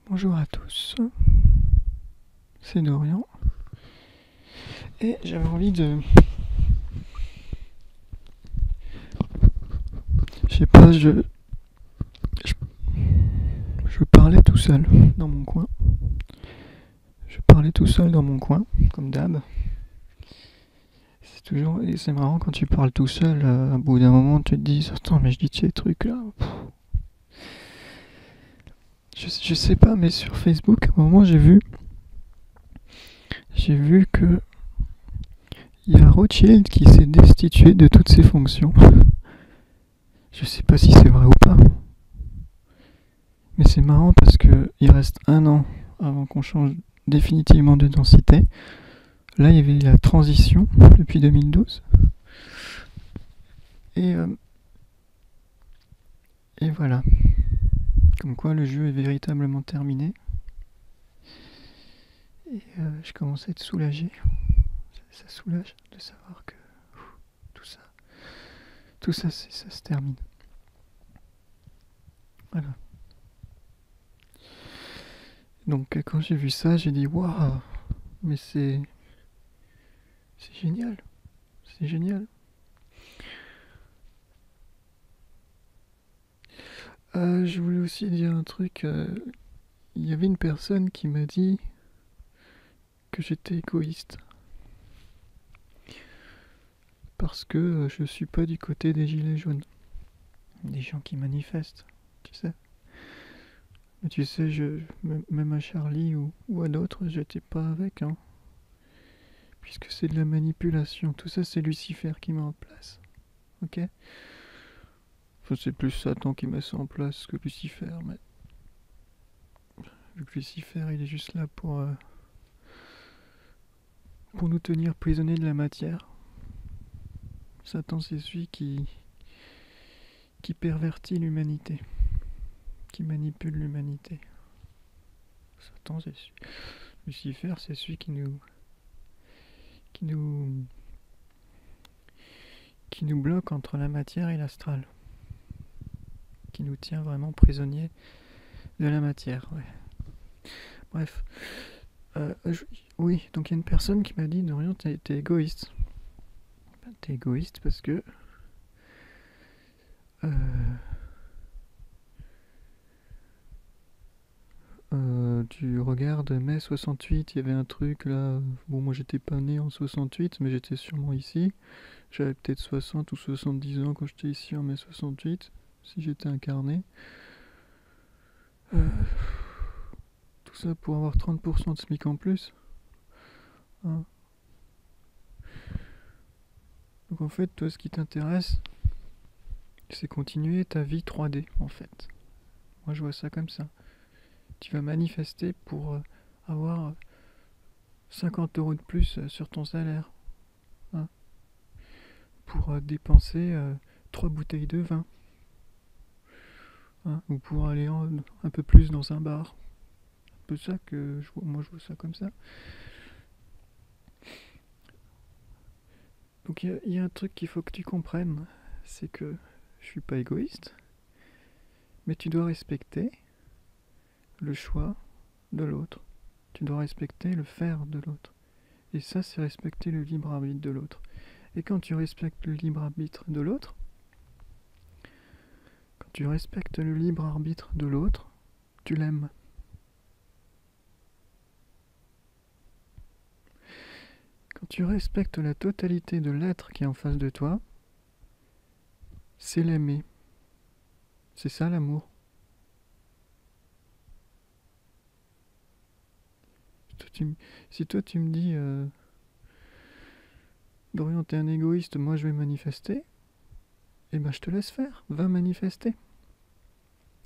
Bonjour à tous, c'est Dorian et j'avais envie de... Je sais pas, je parlais tout seul dans mon coin. Je parlais tout seul dans mon coin, comme d'hab. C'est marrant quand tu parles tout seul, à bout d'un moment tu te dis, attends mais je dis ces trucs là. Je sais pas, mais sur Facebook à un moment j'ai vu que il y a Rothschild qui s'est destitué de toutes ses fonctions. Je sais pas si c'est vrai ou pas. Mais c'est marrant parce que il reste un an avant qu'on change définitivement de densité. Là, il y avait la transition depuis 2012. Et, euh, et voilà. Comme quoi le jeu est véritablement terminé. Et je commence à être soulagé. Ça soulage de savoir que tout ça, ça se termine. Voilà. Donc quand j'ai vu ça, j'ai dit waouh, mais c'est génial, c'est génial. Je voulais aussi dire un truc. Il y avait une personne qui m'a dit que j'étais égoïste parce que je suis pas du côté des gilets jaunes, des gens qui manifestent, tu sais. Mais tu sais, même à Charlie ou à d'autres, j'étais pas avec, hein, puisque c'est de la manipulation. Tout ça, c'est Lucifer qui met en place, ok. Enfin, c'est plus Satan qui met ça en place que Lucifer, mais vu que Lucifer, il est juste là pour nous tenir prisonniers de la matière. Satan, c'est celui qui pervertit l'humanité, qui manipule l'humanité. Satan, c'est celui... Lucifer, c'est celui qui nous bloque entre la matière et l'astral, qui nous tient vraiment prisonniers de la matière. Ouais. Bref, oui, donc il y a une personne qui m'a dit Dorian, t'es égoïste. T'es égoïste parce que tu regardes mai 68, il y avait un truc là. Bon, moi j'étais pas né en 68, mais j'étais sûrement ici. J'avais peut-être 60 ou 70 ans quand j'étais ici en mai 68, si j'étais incarné. Tout ça pour avoir 30% de SMIC en plus. Hein. Donc en fait, toi, ce qui t'intéresse, c'est continuer ta vie 3D, en fait. Moi, je vois ça comme ça. Tu vas manifester pour avoir 50 € de plus sur ton salaire. Hein, pour dépenser 3 bouteilles de vin. Hein, ou pour aller un peu plus dans un bar. C'est un peu ça que moi, je vois ça comme ça. Donc il y a un truc qu'il faut que tu comprennes, c'est que je suis pas égoïste, mais tu dois respecter le choix de l'autre. Tu dois respecter le faire de l'autre. Et ça, c'est respecter le libre arbitre de l'autre. Et quand tu respectes le libre arbitre de l'autre, tu l'aimes. Quand tu respectes la totalité de l'être qui est en face de toi, c'est l'aimer. C'est ça l'amour. Si toi tu me dis Dorian, t'es un égoïste, moi je vais manifester, eh ben je te laisse faire, va manifester.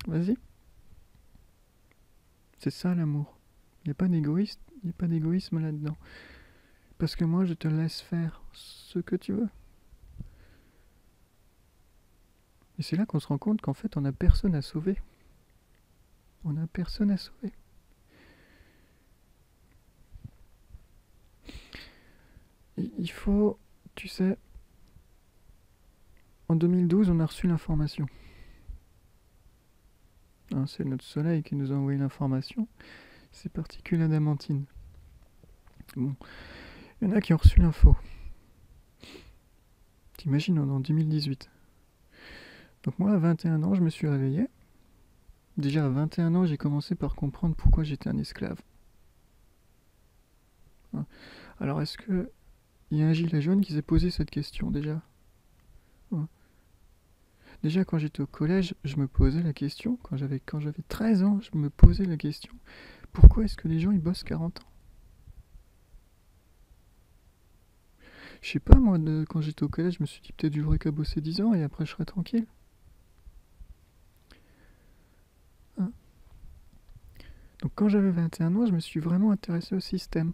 Vas-y. C'est ça l'amour. Il n'y a pas d'égoïsme là-dedans. Parce que moi je te laisse faire ce que tu veux. Et c'est là qu'on se rend compte qu'en fait on n'a personne à sauver. On n'a personne à sauver. Il faut, tu sais, en 2012 on a reçu l'information. hein, c'est notre soleil qui nous a envoyé l'information, ces particules adamantines. Bon, il y en a qui ont reçu l'info. T'imagines, on est en 2018. Donc moi, à 21 ans, je me suis réveillé. Déjà, à 21 ans, j'ai commencé par comprendre pourquoi j'étais un esclave. Hein. Alors, est-ce que il y a un gilet jaune qui s'est posé cette question, déjà? Hein. Déjà, quand j'étais au collège, je me posais la question, quand j'avais 13 ans, je me posais la question, pourquoi est-ce que les gens, ils bossent 40 ans? Je sais pas, moi, quand j'étais au collège, je me suis dit, peut-être j'aurais qu'à bosser 10 ans et après je serais tranquille. Hein. Donc quand j'avais 21 ans, je me suis vraiment intéressé au système.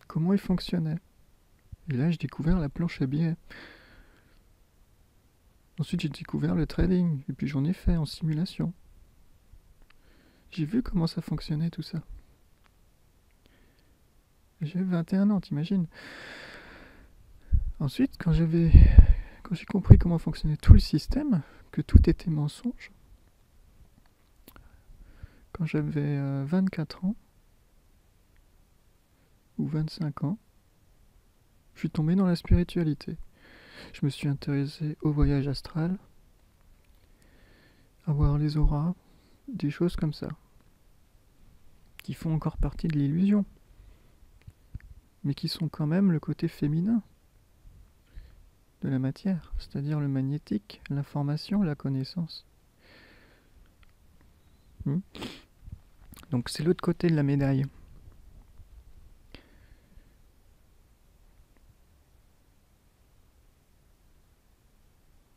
Comment il fonctionnait. Et là, j'ai découvert la planche à billets. Ensuite, j'ai découvert le trading, et puis j'en ai fait en simulation. J'ai vu comment ça fonctionnait tout ça. J'avais 21 ans, t'imagines? Ensuite, quand j'ai compris comment fonctionnait tout le système, que tout était mensonge, quand j'avais 24 ans, ou 25 ans, je suis tombé dans la spiritualité. Je me suis intéressé au voyage astral, à voir les auras, des choses comme ça, qui font encore partie de l'illusion, mais qui sont quand même le côté féminin de la matière, c'est-à-dire le magnétique, l'information, la connaissance. Donc c'est l'autre côté de la médaille.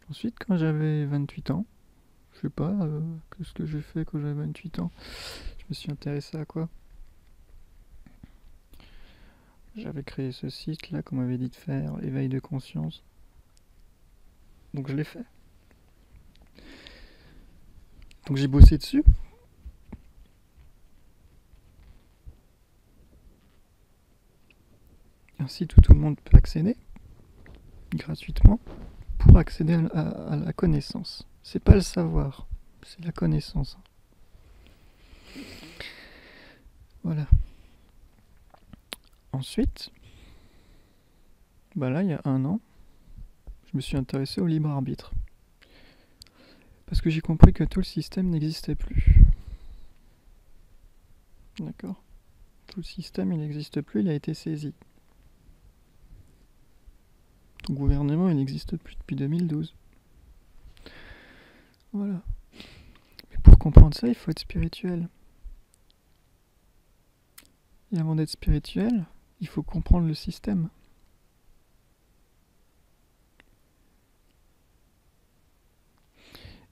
Ensuite, quand j'avais 28 ans, je sais pas, qu'est-ce que j'ai fait quand j'avais 28 ans? Je me suis intéressé à quoi? J'avais créé ce site là qu'on m'avait dit de faire, éveil de conscience. Donc je l'ai fait. Donc j'ai bossé dessus. Un site où tout le monde peut accéder gratuitement pour accéder à la connaissance. C'est pas le savoir, c'est la connaissance. Voilà. Ensuite, là il y a 1 an, je me suis intéressé au libre arbitre. Parce que j'ai compris que tout le système n'existait plus. D'accord? Tout le système, il n'existe plus, il a été saisi. Ton gouvernement, il n'existe plus depuis 2012. Voilà. Mais pour comprendre ça, il faut être spirituel. Et avant d'être spirituel, il faut comprendre le système.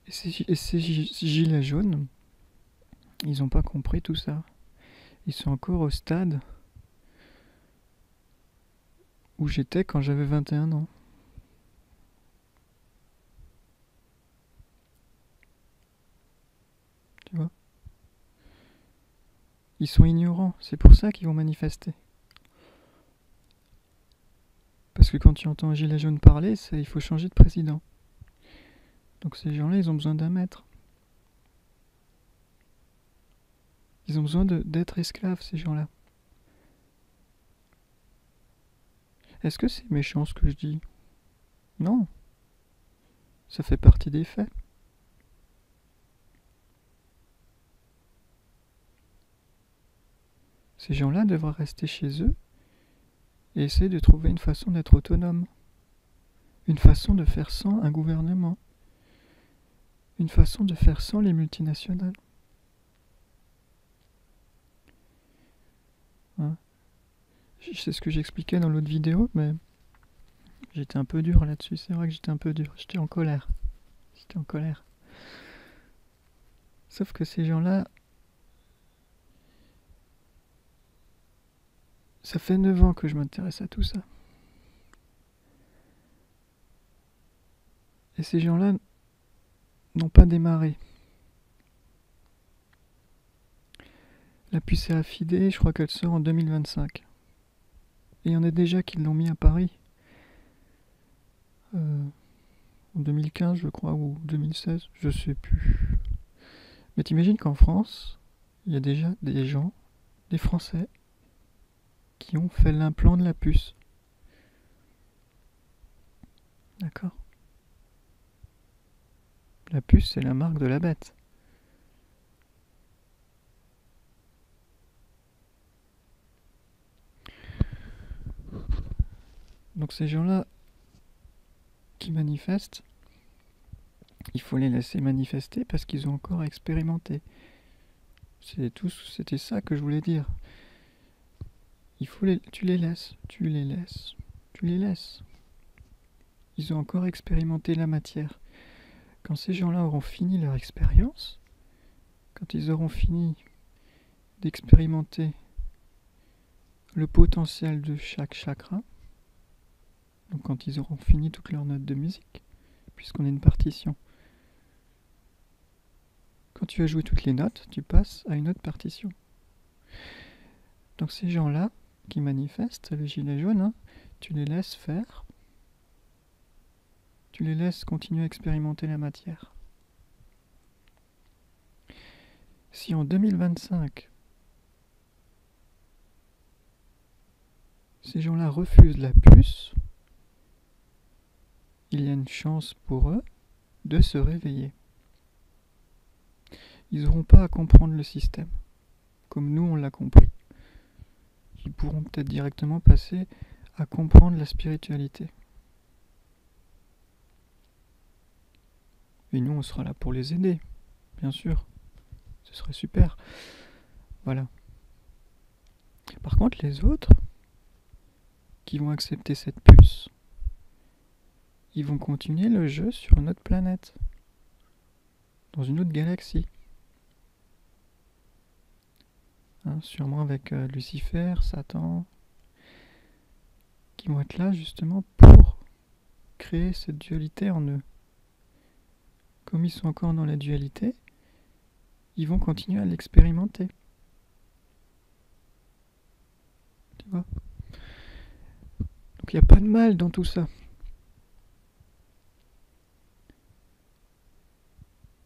Et ces gilets jaunes, ils n'ont pas compris tout ça. Ils sont encore au stade où j'étais quand j'avais 21 ans. Tu vois? Ils sont ignorants, c'est pour ça qu'ils vont manifester. Parce que quand tu entends un gilet jaune parler, il faut changer de président. Donc ces gens-là, ils ont besoin d'un maître. Ils ont besoin d'être esclaves, ces gens-là. Est-ce que c'est méchant ce que je dis? Non. Ça fait partie des faits. Ces gens-là devraient rester chez eux et essayer de trouver une façon d'être autonome. Une façon de faire sans un gouvernement. Une façon de faire sans les multinationales. Hein? C'est ce que j'expliquais dans l'autre vidéo, mais j'étais un peu dur là-dessus. C'est vrai que j'étais un peu dur. J'étais en colère. Sauf que ces gens-là, ça fait 9 ans que je m'intéresse à tout ça. Et ces gens-là n'ont pas démarré. La puce RFID, je crois qu'elle sort en 2025. Et il y en a déjà qui l'ont mis à Paris. En 2015, je crois, ou 2016, je sais plus. Mais t'imagines qu'en France, il y a déjà des gens, des Français, qui ont fait l'implant de la puce. D'accord? La puce, c'est la marque de la bête. Donc ces gens-là qui manifestent, il faut les laisser manifester parce qu'ils ont encore expérimenté. C'était ça que je voulais dire. Tu les laisses, tu les laisses, tu les laisses. Ils ont encore expérimenté la matière. Quand ces gens-là auront fini leur expérience, quand ils auront fini d'expérimenter le potentiel de chaque chakra, donc quand ils auront fini toutes leurs notes de musique, puisqu'on est une partition, quand tu as joué toutes les notes, tu passes à une autre partition. Donc ces gens-là qui manifestent, les gilets jaunes, hein, tu les laisses faire, tu les laisses continuer à expérimenter la matière. Si en 2025, ces gens-là refusent la puce, il y a une chance pour eux de se réveiller. Ils n'auront pas à comprendre le système, comme nous on l'a compris. Ils pourront peut-être directement passer à comprendre la spiritualité. Et nous on sera là pour les aider, bien sûr. Ce serait super. Voilà. Par contre, les autres qui vont accepter cette puce, ils vont continuer le jeu sur une autre planète, dans une autre galaxie. Hein, sûrement avec Lucifer, Satan, qui vont être là justement pour créer cette dualité en eux. Comme ils sont encore dans la dualité, ils vont continuer à l'expérimenter. Tu vois ? Donc il n'y a pas de mal dans tout ça.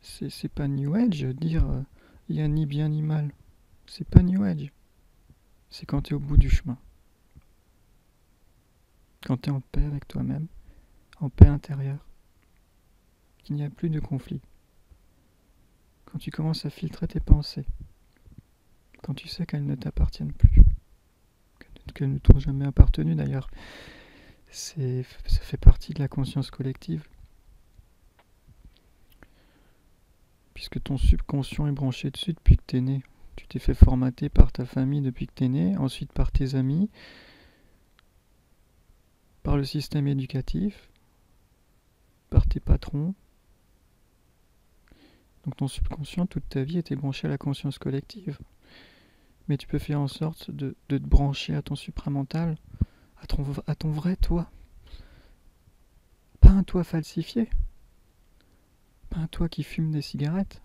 C'est pas New Age dire il n'y a ni bien ni mal. C'est pas New Age. C'est quand tu es au bout du chemin. Quand tu es en paix avec toi-même, en paix intérieure, qu'il n'y a plus de conflit. Quand tu commences à filtrer tes pensées, quand tu sais qu'elles ne t'appartiennent plus, qu'elles ne t'ont jamais appartenu d'ailleurs, ça fait partie de la conscience collective. Puisque ton subconscient est branché dessus depuis que t'es né. Tu t'es fait formater par ta famille depuis que t'es né, ensuite par tes amis, par le système éducatif, par tes patrons. Donc ton subconscient, toute ta vie, était branché à la conscience collective. Mais tu peux faire en sorte de te brancher à ton supramental, à ton vrai toi. Pas un toi falsifié. Pas un toi qui fume des cigarettes,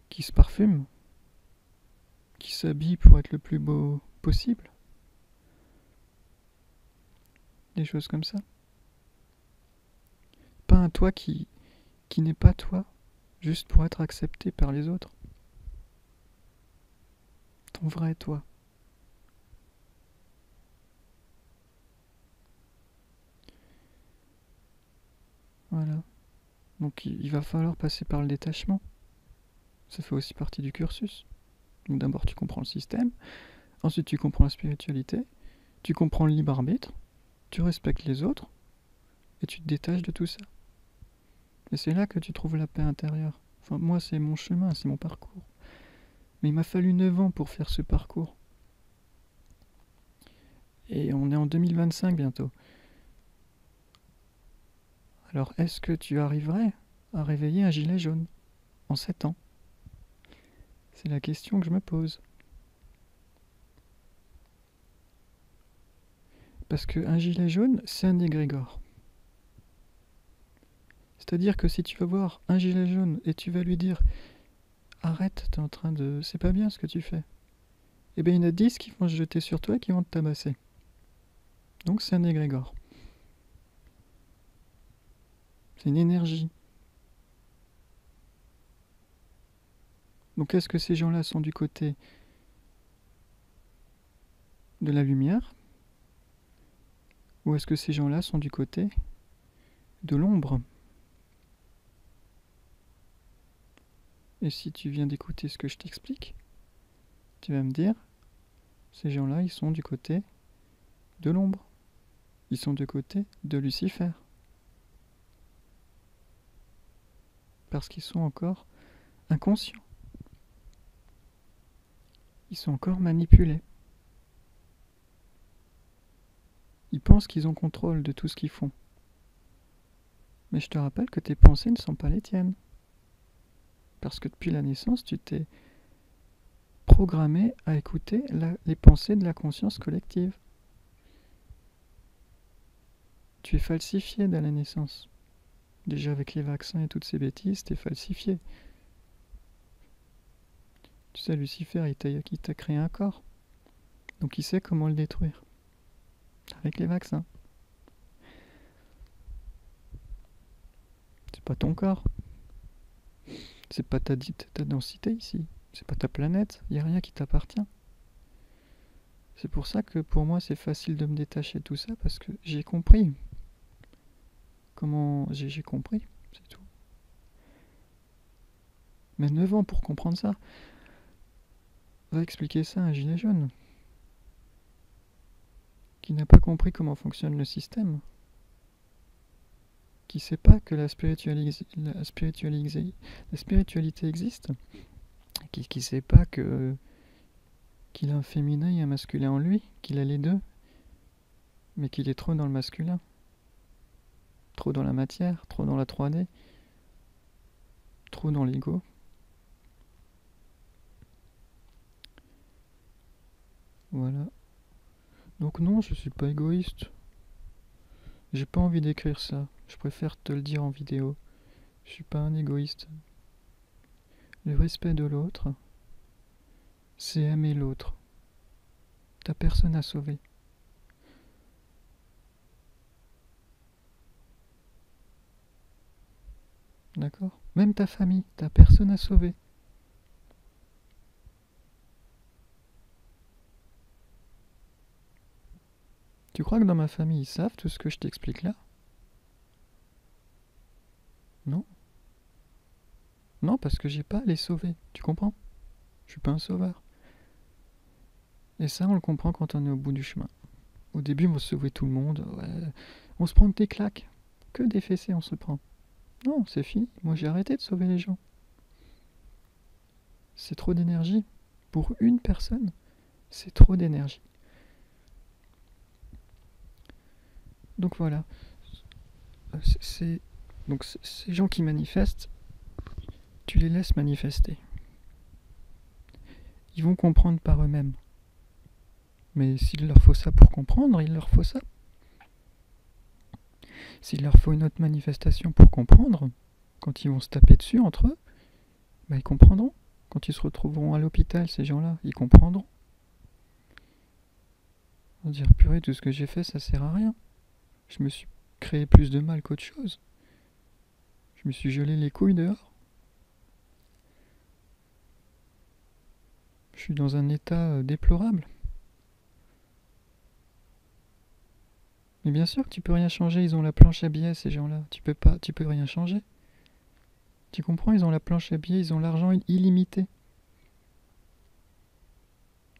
qui se parfume, qui s'habille pour être le plus beau possible. Des choses comme ça. Pas un toi qui n'est pas toi, juste pour être accepté par les autres. Ton vrai toi. Voilà. Donc il va falloir passer par le détachement. Ça fait aussi partie du cursus. Donc d'abord tu comprends le système, ensuite tu comprends la spiritualité, tu comprends le libre arbitre, tu respectes les autres, et tu te détaches de tout ça. Et c'est là que tu trouves la paix intérieure. Enfin, moi c'est mon chemin, c'est mon parcours. Mais il m'a fallu 9 ans pour faire ce parcours. Et on est en 2025 bientôt. Alors est-ce que tu arriverais à réveiller un gilet jaune en 7 ans? C'est la question que je me pose. Parce qu'un gilet jaune, c'est un égrégore. C'est-à-dire que si tu vas voir un gilet jaune et tu vas lui dire « Arrête, t'es en train de... c'est pas bien ce que tu fais », eh bien il y en a 10 qui vont se jeter sur toi et qui vont te tabasser. Donc c'est un égrégore. C'est une énergie. Donc est-ce que ces gens-là sont du côté de la lumière, ou est-ce que ces gens-là sont du côté de l'ombre? Et si tu viens d'écouter ce que je t'explique, tu vas me dire, ces gens-là, ils sont du côté de l'ombre. Ils sont du côté de Lucifer. Parce qu'ils sont encore inconscients. Ils sont encore manipulés. Ils pensent qu'ils ont contrôle de tout ce qu'ils font. Mais je te rappelle que tes pensées ne sont pas les tiennes. Parce que depuis la naissance, tu t'es programmé à écouter les pensées de la conscience collective. Tu es falsifié dès la naissance. Déjà avec les vaccins et toutes ces bêtises, t'es falsifié. Tu sais, Lucifer, il t'a créé un corps. Donc il sait comment le détruire. Avec les vaccins. C'est pas ton corps. C'est pas ta densité ici. C'est pas ta planète. Il n'y a rien qui t'appartient. C'est pour ça que pour moi c'est facile de me détacher de tout ça, parce que j'ai compris. Comment j'ai compris, c'est tout. Mais 9 ans pour comprendre ça. Va expliquer ça à un gilet jaune qui n'a pas compris comment fonctionne le système, qui sait pas que la spiritualité existe, qui sait pas que qu'il a un féminin et un masculin en lui, qu'il a les deux, mais qu'il est trop dans le masculin, trop dans la matière, trop dans la 3D, trop dans l'ego. Voilà. Donc non, je suis pas égoïste. J'ai pas envie d'écrire ça. Je préfère te le dire en vidéo. Je suis pas un égoïste. Le respect de l'autre, c'est aimer l'autre. T'as personne à sauver. D'accord? Même ta famille, t'as personne à sauver. Tu crois que dans ma famille, ils savent tout ce que je t'explique là? Non. Non, parce que j'ai pas à les sauver. Tu comprends? Je suis pas un sauveur. Et ça, on le comprend quand on est au bout du chemin. Au début, on va sauver tout le monde. Ouais. On se prend des claques. Que des fessées on se prend. Non, c'est fini. Moi, j'ai arrêté de sauver les gens. C'est trop d'énergie. Pour une personne, c'est trop d'énergie. Donc voilà. Donc ces gens qui manifestent, tu les laisses manifester. Ils vont comprendre par eux-mêmes. Mais s'il leur faut ça pour comprendre, il leur faut ça. S'il leur faut une autre manifestation pour comprendre, quand ils vont se taper dessus entre eux, bah ils comprendront. Quand ils se retrouveront à l'hôpital, ces gens-là, ils comprendront. Ils vont dire, purée, tout ce que j'ai fait, ça sert à rien. Je me suis créé plus de mal qu'autre chose. Je me suis gelé les couilles dehors. Je suis dans un état déplorable. Mais bien sûr que tu peux rien changer, ils ont la planche à billets, ces gens-là. Tu peux rien changer. Tu comprends, ils ont la planche à billets, ils ont l'argent illimité.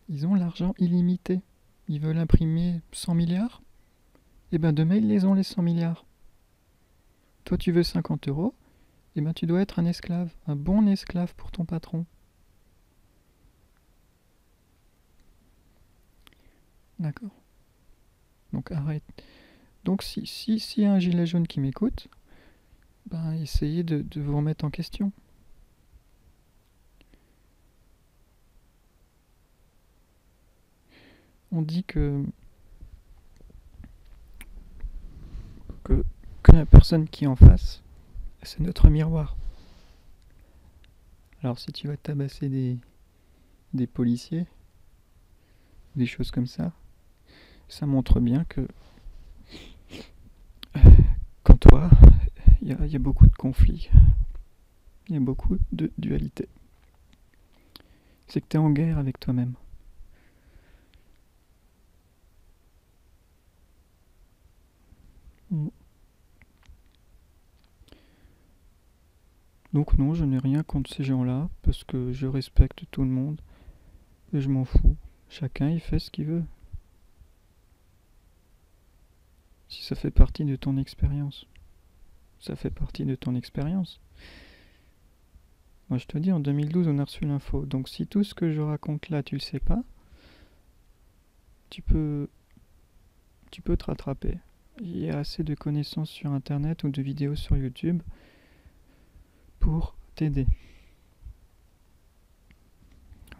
Ils ont l'argent illimité. Ils veulent imprimer 100 milliards. Et ben demain, ils les ont les 100 milliards. Toi, tu veux 50 euros. Et ben tu dois être un esclave. Un bon esclave pour ton patron. D'accord. Donc arrête. Donc si y a un gilet jaune qui m'écoute, ben essayez de vous remettre en question. On dit que la personne qui est en face, c'est notre miroir. Alors si tu vas tabasser des policiers, des choses comme ça montre bien que qu'en toi, il y a beaucoup de conflits, il y a beaucoup de dualité. C'est que t'es en guerre avec toi-même. Mm. Donc non, je n'ai rien contre ces gens-là, parce que je respecte tout le monde, et je m'en fous. Chacun, il fait ce qu'il veut. Si ça fait partie de ton expérience, ça fait partie de ton expérience. Moi, je te dis, en 2012, on a reçu l'info. Donc si tout ce que je raconte là, tu le sais pas, tu peux, tu peux te rattraper. Il y a assez de connaissances sur Internet ou de vidéos sur YouTube pour t'aider.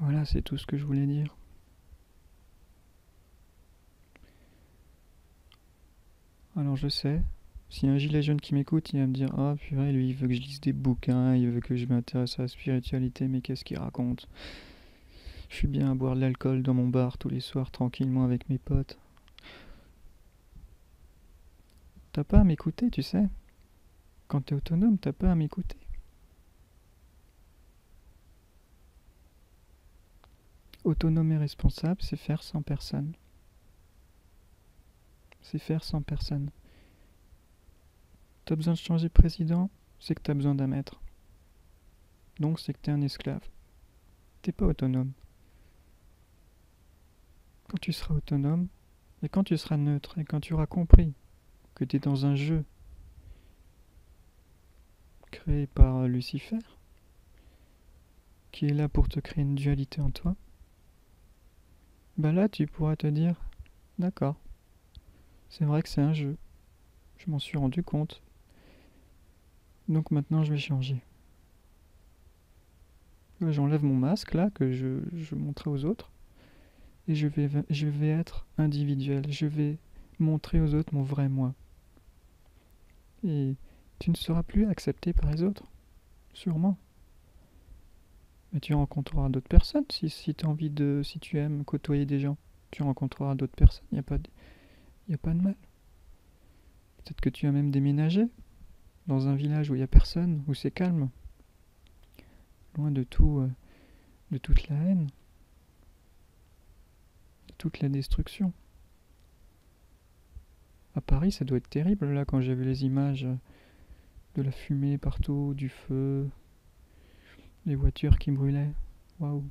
Voilà, c'est tout ce que je voulais dire. Alors je sais, s'il y a un gilet jaune qui m'écoute, il va me dire ah purée, lui il veut que je lise des bouquins, il veut que je m'intéresse à la spiritualité, mais qu'est-ce qu'il raconte? Je suis bien à boire de l'alcool dans mon bar tous les soirs tranquillement avec mes potes. T'as pas à m'écouter, tu sais. Quand t'es autonome, t'as pas à m'écouter. Autonome et responsable, c'est faire sans personne. C'est faire sans personne. T'as besoin de changer de président, c'est que t'as besoin d'un maître. Donc c'est que t'es un esclave. T'es pas autonome. Quand tu seras autonome, et quand tu seras neutre, et quand tu auras compris que t'es dans un jeu créé par Lucifer, qui est là pour te créer une dualité en toi, bah là tu pourras te dire, d'accord, c'est vrai que c'est un jeu, je m'en suis rendu compte, donc maintenant je vais changer. J'enlève mon masque là que je montrais aux autres, et je vais être individuel, je vais montrer aux autres mon vrai moi. Et tu ne seras plus accepté par les autres, sûrement. Mais tu rencontreras d'autres personnes si tu as envie de. Si tu aimes côtoyer des gens, tu rencontreras d'autres personnes, y a pas de mal. Peut-être que tu as même déménagé dans un village où il n'y a personne, où c'est calme, loin de tout, de toute la haine, de toute la destruction. À Paris, ça doit être terrible là quand j'ai vu les images de la fumée partout, du feu, les voitures qui brûlaient. Waouh.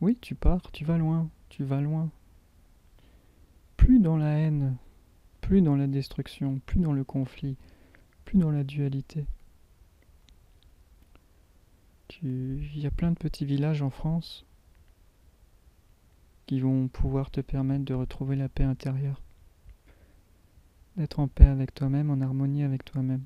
Oui, tu pars, tu vas loin, tu vas loin. Plus dans la haine, plus dans la destruction, plus dans le conflit, plus dans la dualité. Il y a plein de petits villages en France qui vont pouvoir te permettre de retrouver la paix intérieure, d'être en paix avec toi-même, en harmonie avec toi-même.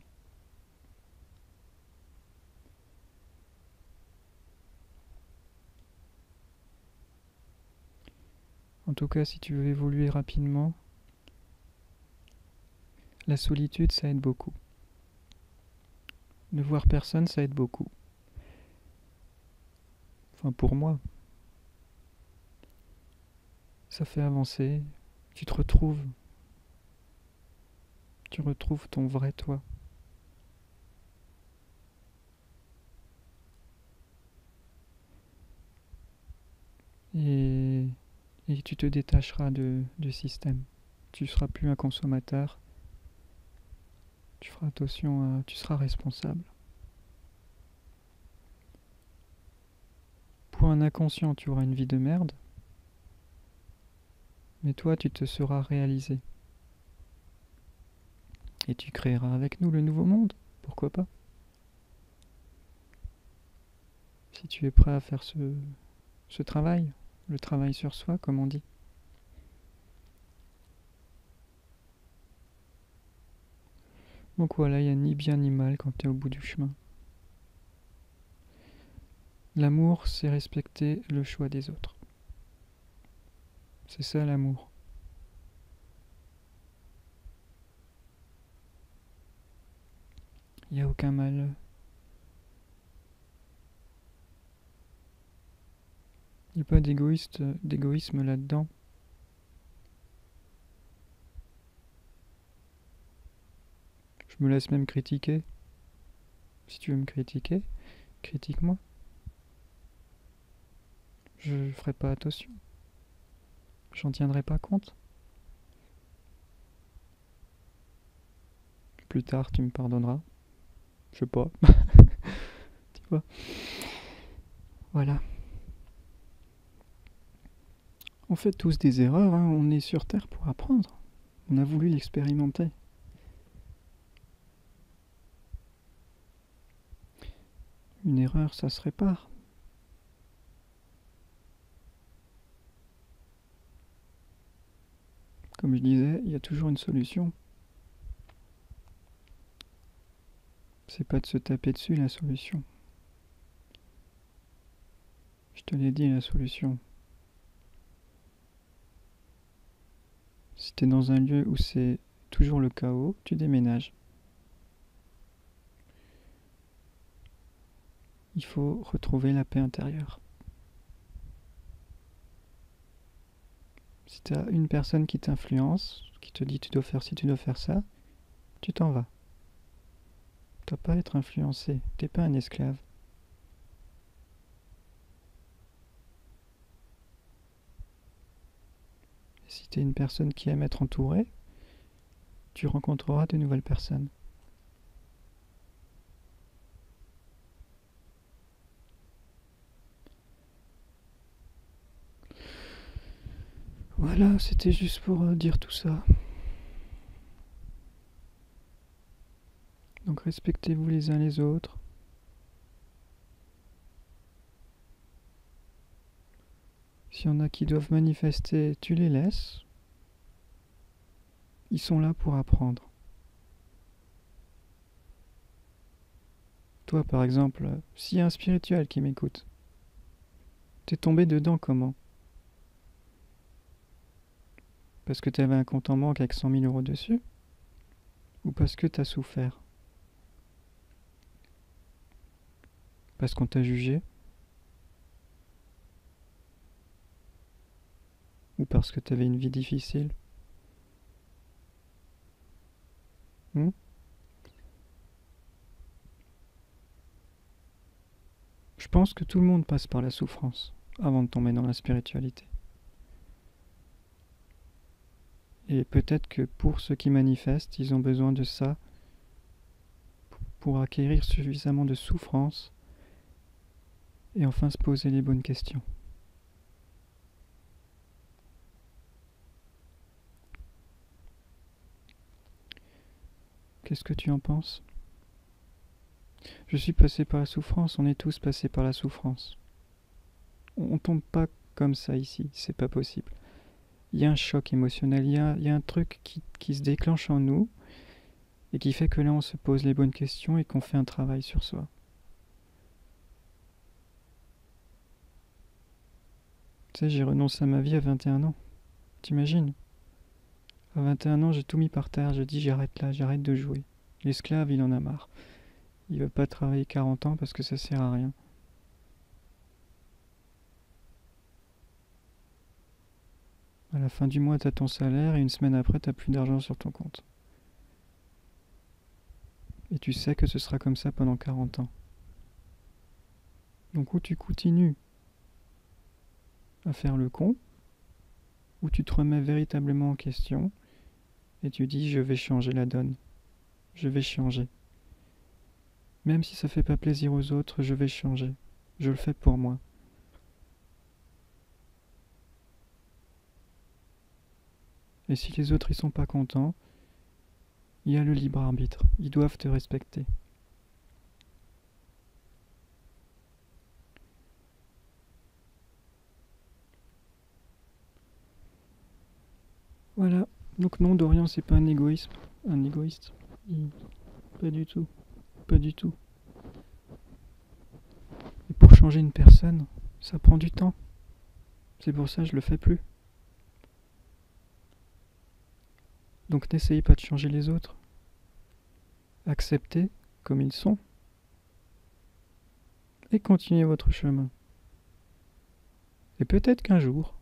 En tout cas, si tu veux évoluer rapidement, la solitude, ça aide beaucoup. Ne voir personne, ça aide beaucoup. Enfin, pour moi, ça fait avancer. Tu te retrouves. Tu retrouves ton vrai toi. Et, et tu te détacheras du système. Tu seras plus un consommateur. Tu feras attention à. Tu seras responsable. Pour un inconscient, tu auras une vie de merde. Mais toi, tu te seras réalisé. Et tu créeras avec nous le nouveau monde. Pourquoi pas? Si tu es prêt à faire ce travail, le travail sur soi, comme on dit. Donc voilà, il n'y a ni bien ni mal quand tu es au bout du chemin. L'amour, c'est respecter le choix des autres. C'est ça l'amour. Il n'y a aucun mal. Il n'y a pas d'égoïsme là-dedans. Je Je me laisse même critiquer. Si tu veux me critiquer, critique-moi. Je ferai pas attention. J'en tiendrai pas compte. Plus tard, tu me pardonneras. Je sais pas. Tu vois. Voilà. On fait tous des erreurs, hein. On est sur Terre pour apprendre. On a voulu l'expérimenter. Une erreur, ça se répare. Comme je disais, il y a toujours une solution. C'est pas de se taper dessus la solution. Je te l'ai dit, la solution. Si t'es dans un lieu où c'est toujours le chaos, tu déménages. Il faut retrouver la paix intérieure. Si tu as une personne qui t'influence, qui te dit tu dois faire ci, tu dois faire ça, tu t'en vas. Tu dois pas être influencé, t'es pas un esclave. Et si tu es une personne qui aime être entourée, tu rencontreras de nouvelles personnes. Voilà, c'était juste pour dire tout ça. Donc respectez-vous les uns les autres. S'il y en a qui doivent manifester, tu les laisses. Ils sont là pour apprendre. Toi, par exemple, s'il y a un spirituel qui m'écoute, t'es tombé dedans comment? Parce que t'avais un compte en banque avec 100 000 euros dessus? Ou parce que t'as souffert? Parce qu'on t'a jugé? Ou parce que t'avais une vie difficile? Je pense que tout le monde passe par la souffrance avant de tomber dans la spiritualité. Et peut-être que pour ceux qui manifestent, ils ont besoin de ça pour acquérir suffisamment de souffrance et enfin se poser les bonnes questions. Qu'est-ce que tu en penses? Je suis passé par la souffrance, on est tous passés par la souffrance. On tombe pas comme ça ici, c'est pas possible. Il y a un choc émotionnel, il y a un truc qui se déclenche en nous et qui fait que là on se pose les bonnes questions et qu'on fait un travail sur soi. Tu sais, j'ai renoncé à ma vie à 21 ans. T'imagines? À 21 ans, j'ai tout mis par terre, j'ai dit j'arrête là, j'arrête de jouer. L'esclave, il en a marre. Il veut pas travailler 40 ans parce que ça sert à rien. À la fin du mois, t'as ton salaire et une semaine après, t'as plus d'argent sur ton compte. Et tu sais que ce sera comme ça pendant 40 ans. Donc ou tu continues à faire le con, ou tu te remets véritablement en question et tu dis je vais changer la donne. Je vais changer. Même si ça fait pas plaisir aux autres, je vais changer. Je le fais pour moi. Et si les autres ils sont pas contents, il y a le libre arbitre. Ils doivent te respecter. Voilà. Donc non, Dorian, c'est pas un égoïsme. Un égoïste. Pas du tout. Pas du tout. Et pour changer une personne, ça prend du temps. C'est pour ça que je le fais plus. Donc n'essayez pas de changer les autres. Acceptez comme ils sont. Et continuez votre chemin. Et peut-être qu'un jour,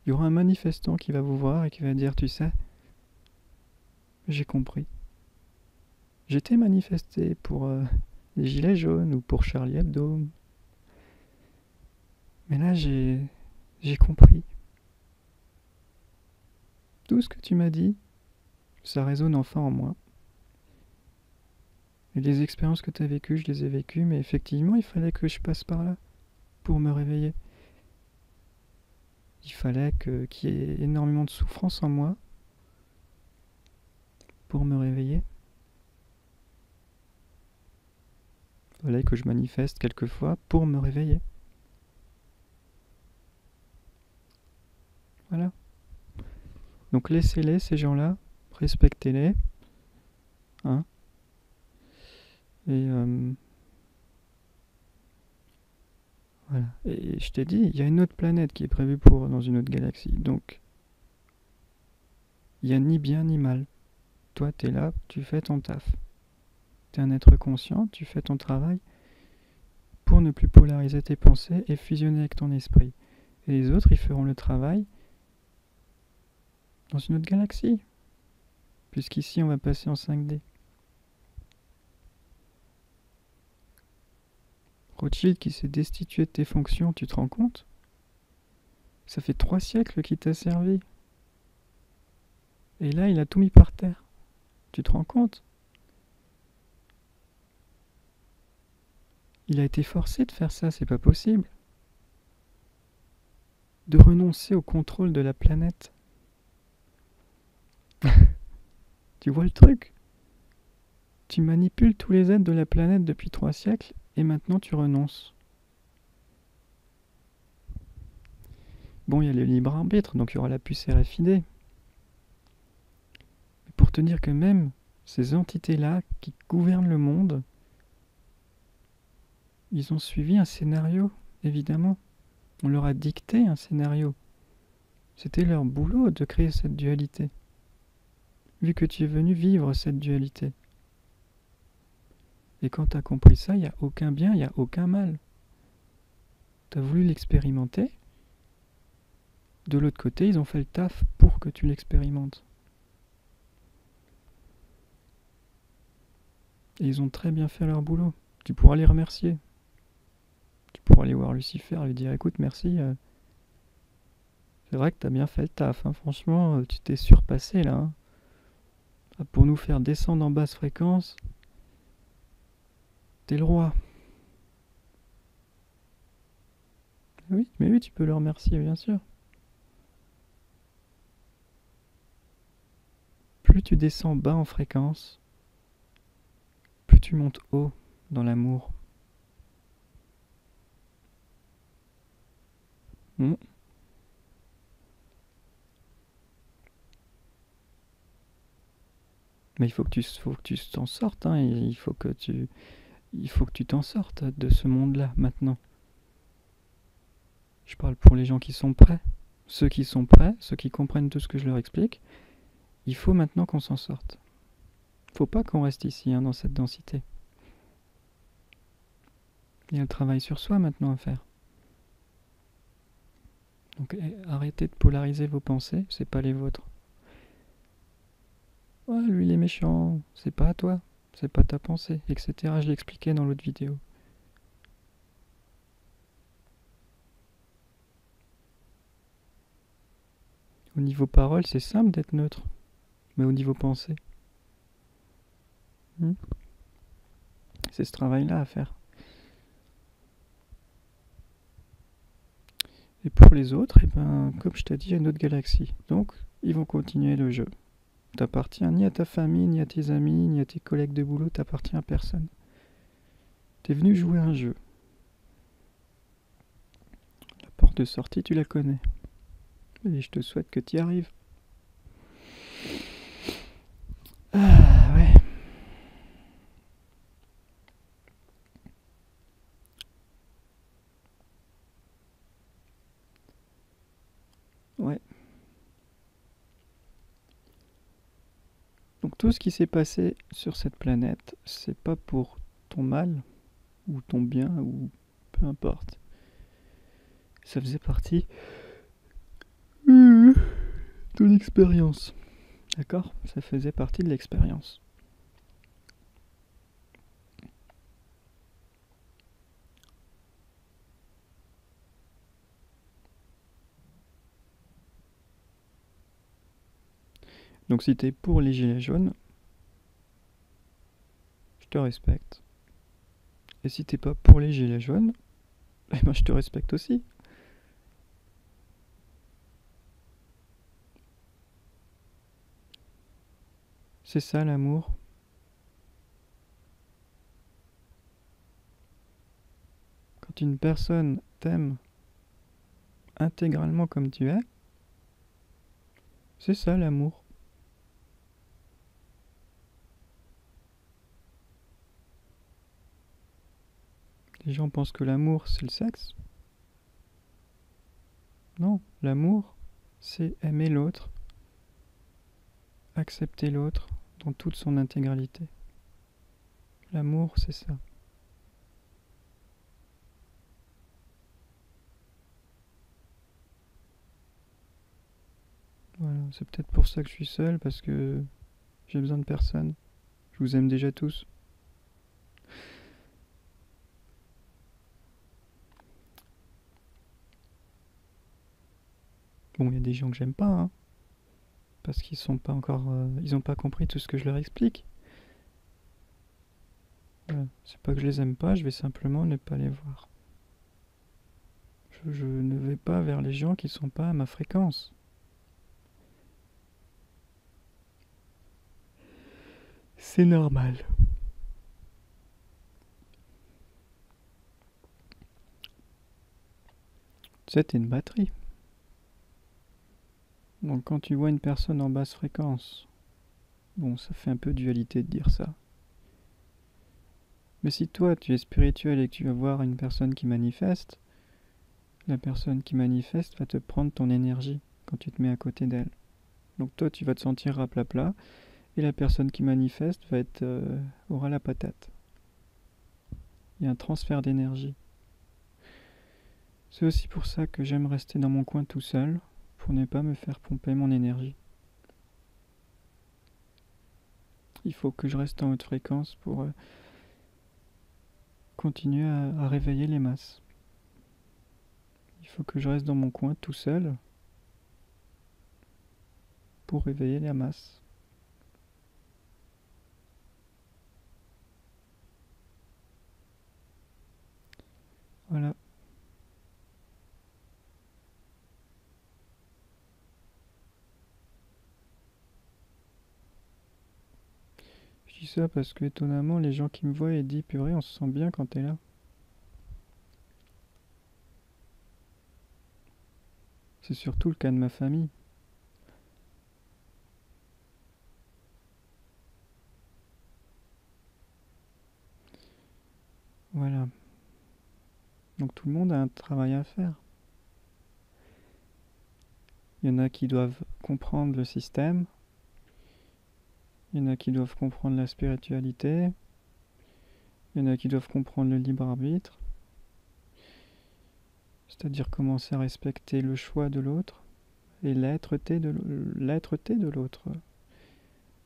il y aura un manifestant qui va vous voir et qui va dire, tu sais, j'ai compris. J'étais manifesté pour les Gilets jaunes ou pour Charlie Hebdo. Mais là, j'ai compris. Tout ce que tu m'as dit, ça résonne enfin en moi. Et les expériences que tu as vécues, je les ai vécues, mais effectivement, il fallait que je passe par là pour me réveiller. Il fallait qu'il y ait énormément de souffrance en moi pour me réveiller. Il fallait que je manifeste quelquefois pour me réveiller. Voilà. Donc laissez-les, ces gens-là, respectez-les. Hein. Et voilà. Et je t'ai dit, il y a une autre planète qui est prévue pour dans une autre galaxie. Donc, il n'y a ni bien ni mal. Toi, t'es là, tu fais ton taf. T'es un être conscient, tu fais ton travail pour ne plus polariser tes pensées et fusionner avec ton esprit. Et les autres, ils feront le travail dans une autre galaxie. Puisqu'ici, on va passer en 5D. Rothschild qui s'est destitué de tes fonctions, tu te rends compte? Ça fait 3 siècles qu'il t'a servi. Et là, il a tout mis par terre. Tu te rends compte? Il a été forcé de faire ça, c'est pas possible. De renoncer au contrôle de la planète. Tu vois le truc? Tu manipules tous les êtres de la planète depuis 3 siècles et maintenant tu renonces. Bon, il y a le libre arbitre, donc il y aura la puce RFID. Mais pour te dire que même ces entités-là qui gouvernent le monde, ils ont suivi un scénario, évidemment. On leur a dicté un scénario. C'était leur boulot de créer cette dualité. Vu que tu es venu vivre cette dualité. Et quand tu as compris ça, il n'y a aucun bien, il n'y a aucun mal. Tu as voulu l'expérimenter. De l'autre côté, ils ont fait le taf pour que tu l'expérimentes. Et ils ont très bien fait leur boulot. Tu pourras les remercier. Tu pourras aller voir Lucifer et lui dire écoute, merci. C'est vrai que tu as bien fait le taf. Hein. Franchement, tu t'es surpassé là. Hein. Pour nous faire descendre en basse fréquence, t'es le roi. Oui, mais oui, tu peux le remercier, bien sûr. Plus tu descends bas en fréquence, plus tu montes haut dans l'amour. Mais il faut que tu t'en sortes, hein, il faut que tu t'en sortes de ce monde-là maintenant. Je parle pour les gens qui sont prêts. Ceux qui sont prêts, ceux qui comprennent tout ce que je leur explique, il faut maintenant qu'on s'en sorte. Faut pas qu'on reste ici, hein, dans cette densité. Il y a le travail sur soi maintenant à faire. Donc arrêtez de polariser vos pensées, c'est pas les vôtres. Ouais, lui il est méchant, c'est pas à toi, c'est pas ta pensée, etc. Je l'expliquais dans l'autre vidéo. Au niveau parole, c'est simple d'être neutre, mais au niveau pensée, c'est ce travail-là à faire. Et pour les autres, eh ben, comme je t'ai dit, il y a une autre galaxie. Donc, ils vont continuer le jeu. T'appartiens ni à ta famille, ni à tes amis, ni à tes collègues de boulot, t'appartiens à personne. T'es venu jouer un jeu. La porte de sortie, tu la connais. Et je te souhaite que tu y arrives. Ah ouais. Ouais. Donc tout ce qui s'est passé sur cette planète, c'est pas pour ton mal, ou ton bien, ou peu importe. Ça faisait partie de l'expérience. D'accord? Ça faisait partie de l'expérience. Donc si t'es pour les gilets jaunes, je te respecte. Et si t'es pas pour les gilets jaunes, eh ben je te respecte aussi. C'est ça l'amour. Quand une personne t'aime intégralement comme tu es, c'est ça l'amour. Les gens pensent que l'amour c'est le sexe. Non, l'amour c'est aimer l'autre, accepter l'autre dans toute son intégralité. L'amour c'est ça. Voilà, c'est peut-être pour ça que je suis seul, parce que j'ai besoin de personne. Je vous aime déjà tous. Bon, il y a des gens que j'aime pas, hein, parce qu'ils sont pas encore, ils ont pas compris tout ce que je leur explique. Voilà. C'est pas que je les aime pas, je vais simplement ne pas les voir. Je ne vais pas vers les gens qui sont pas à ma fréquence. C'est normal. Tu sais, t'es une batterie. Donc quand tu vois une personne en basse fréquence, bon, ça fait un peu dualité de dire ça. Mais si toi, tu es spirituel et que tu vas voir une personne qui manifeste, la personne qui manifeste va te prendre ton énergie quand tu te mets à côté d'elle. Donc toi, tu vas te sentir raplapla, et la personne qui manifeste aura la patate. Il y a un transfert d'énergie. C'est aussi pour ça que j'aime rester dans mon coin tout seul, pour ne pas me faire pomper mon énergie. Il faut que je reste en haute fréquence pour continuer à réveiller les masses. Il faut que je reste dans mon coin tout seul pour réveiller les masses. Voilà. Je dis ça parce que étonnamment, les gens qui me voient et disent purée, on se sent bien quand t'es là. C'est surtout le cas de ma famille. Voilà. Donc tout le monde a un travail à faire. Il y en a qui doivent comprendre le système. Il y en a qui doivent comprendre la spiritualité. Il y en a qui doivent comprendre le libre arbitre. C'est-à-dire commencer à respecter le choix de l'autre et l'être-té de l'autre.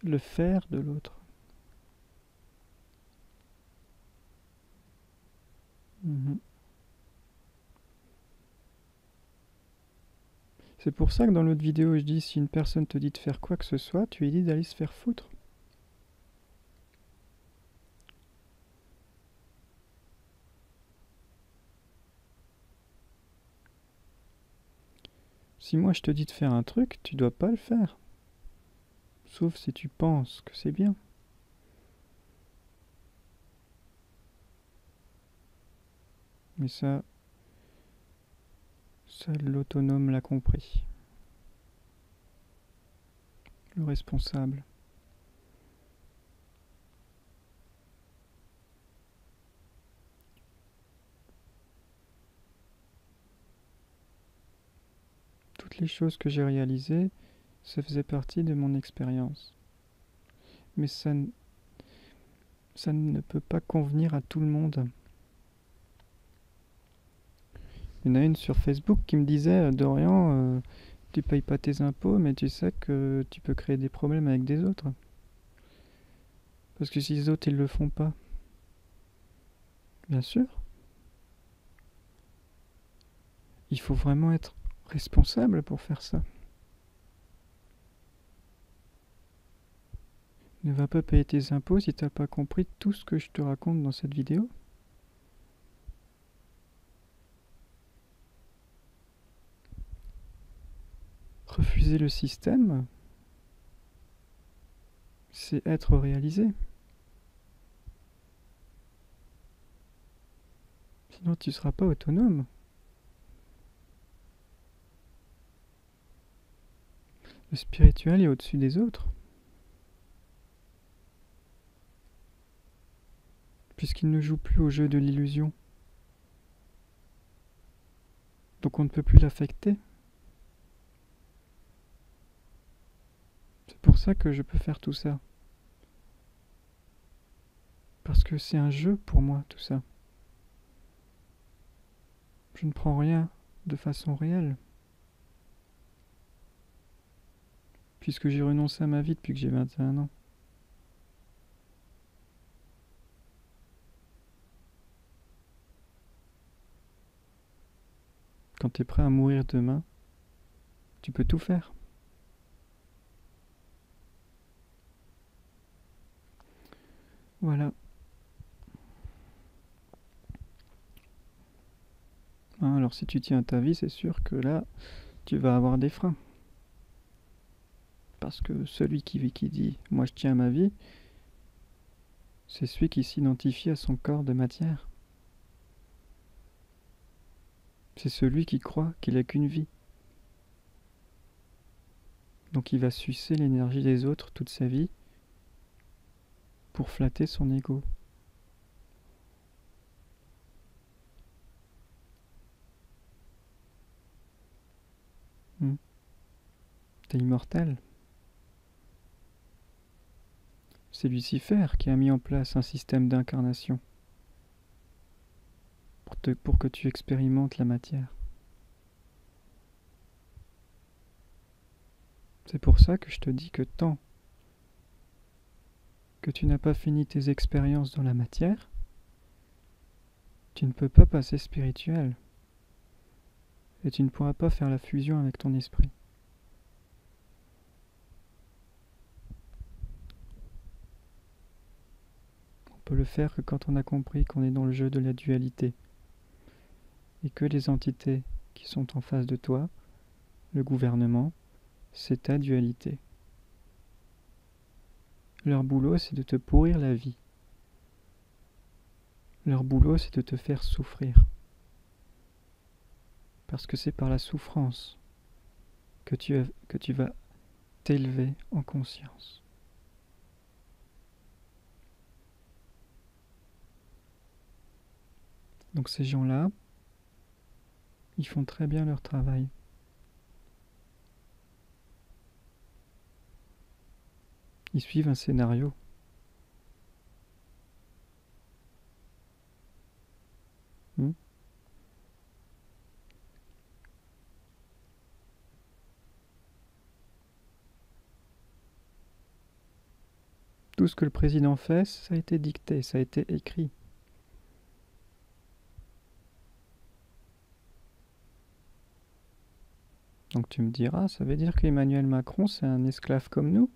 Le faire de l'autre. C'est pour ça que dans l'autre vidéo, je dis si une personne te dit de faire quoi que ce soit, tu lui dis d'aller se faire foutre. Si moi je te dis de faire un truc, tu dois pas le faire. Sauf si tu penses que c'est bien. Mais ça l'autonome l'a compris. Le responsable. Toutes les choses que j'ai réalisées, ça faisait partie de mon expérience. Mais ça ne peut pas convenir à tout le monde. Il y en a une sur Facebook qui me disait Dorian, tu payes pas tes impôts, mais tu sais que tu peux créer des problèmes avec des autres. Parce que si les autres ils le font pas, bien sûr, il faut vraiment être responsable pour faire ça. Ne va pas payer tes impôts si t'as pas compris tout ce que je te raconte dans cette vidéo. Refuser le système, c'est être réalisé. Sinon tu ne seras pas autonome. Le spirituel est au-dessus des autres. Puisqu'il ne joue plus au jeu de l'illusion. Donc on ne peut plus l'affecter. C'est pour ça que je peux faire tout ça. Parce que c'est un jeu pour moi, tout ça. Je ne prends rien de façon réelle. Puisque j'ai renoncé à ma vie depuis que j'ai 21 ans. Quand tu es prêt à mourir demain, tu peux tout faire. Voilà. Hein, alors si tu tiens à ta vie, c'est sûr que là, tu vas avoir des freins. Parce que celui qui dit « moi je tiens à ma vie », c'est celui qui s'identifie à son corps de matière. C'est celui qui croit qu'il n'a qu'une vie. Donc il va sucer l'énergie des autres toute sa vie pour flatter son ego. T'es immortel. C'est Lucifer qui a mis en place un système d'incarnation pour que tu expérimentes la matière. C'est pour ça que je te dis que tant que tu n'as pas fini tes expériences dans la matière, tu ne peux pas passer spirituel. Et tu ne pourras pas faire la fusion avec ton esprit. On peut le faire que quand on a compris qu'on est dans le jeu de la dualité. Et que les entités qui sont en face de toi, le gouvernement, c'est ta dualité. Leur boulot, c'est de te pourrir la vie. Leur boulot, c'est de te faire souffrir. Parce que c'est par la souffrance que tu vas t'élever en conscience. Donc ces gens-là, ils font très bien leur travail. Ils suivent un scénario. Tout ce que le président fait, ça a été dicté, ça a été écrit. Donc tu me diras, ça veut dire qu'Emmanuel Macron, c'est un esclave comme nous?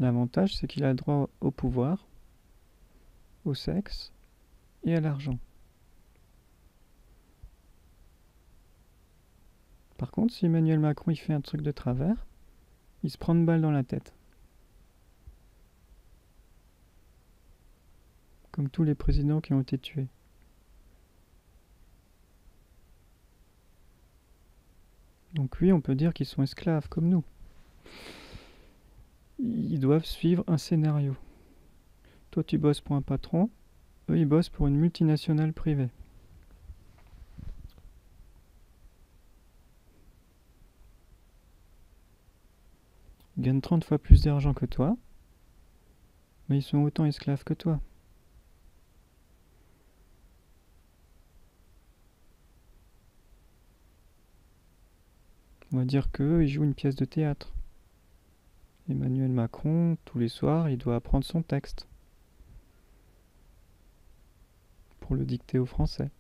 L'avantage, c'est qu'il a le droit au pouvoir, au sexe et à l'argent. Par contre, si Emmanuel Macron il fait un truc de travers, il se prend une balle dans la tête. Comme tous les présidents qui ont été tués. Donc oui, on peut dire qu'ils sont esclaves comme nous. Ils doivent suivre un scénario. Toi, tu bosses pour un patron, eux, ils bossent pour une multinationale privée. Ils gagnent 30 fois plus d'argent que toi, mais ils sont autant esclaves que toi. On va dire qu'eux, ils jouent une pièce de théâtre. Emmanuel Macron, tous les soirs, il doit apprendre son texte pour le dicter aux Français.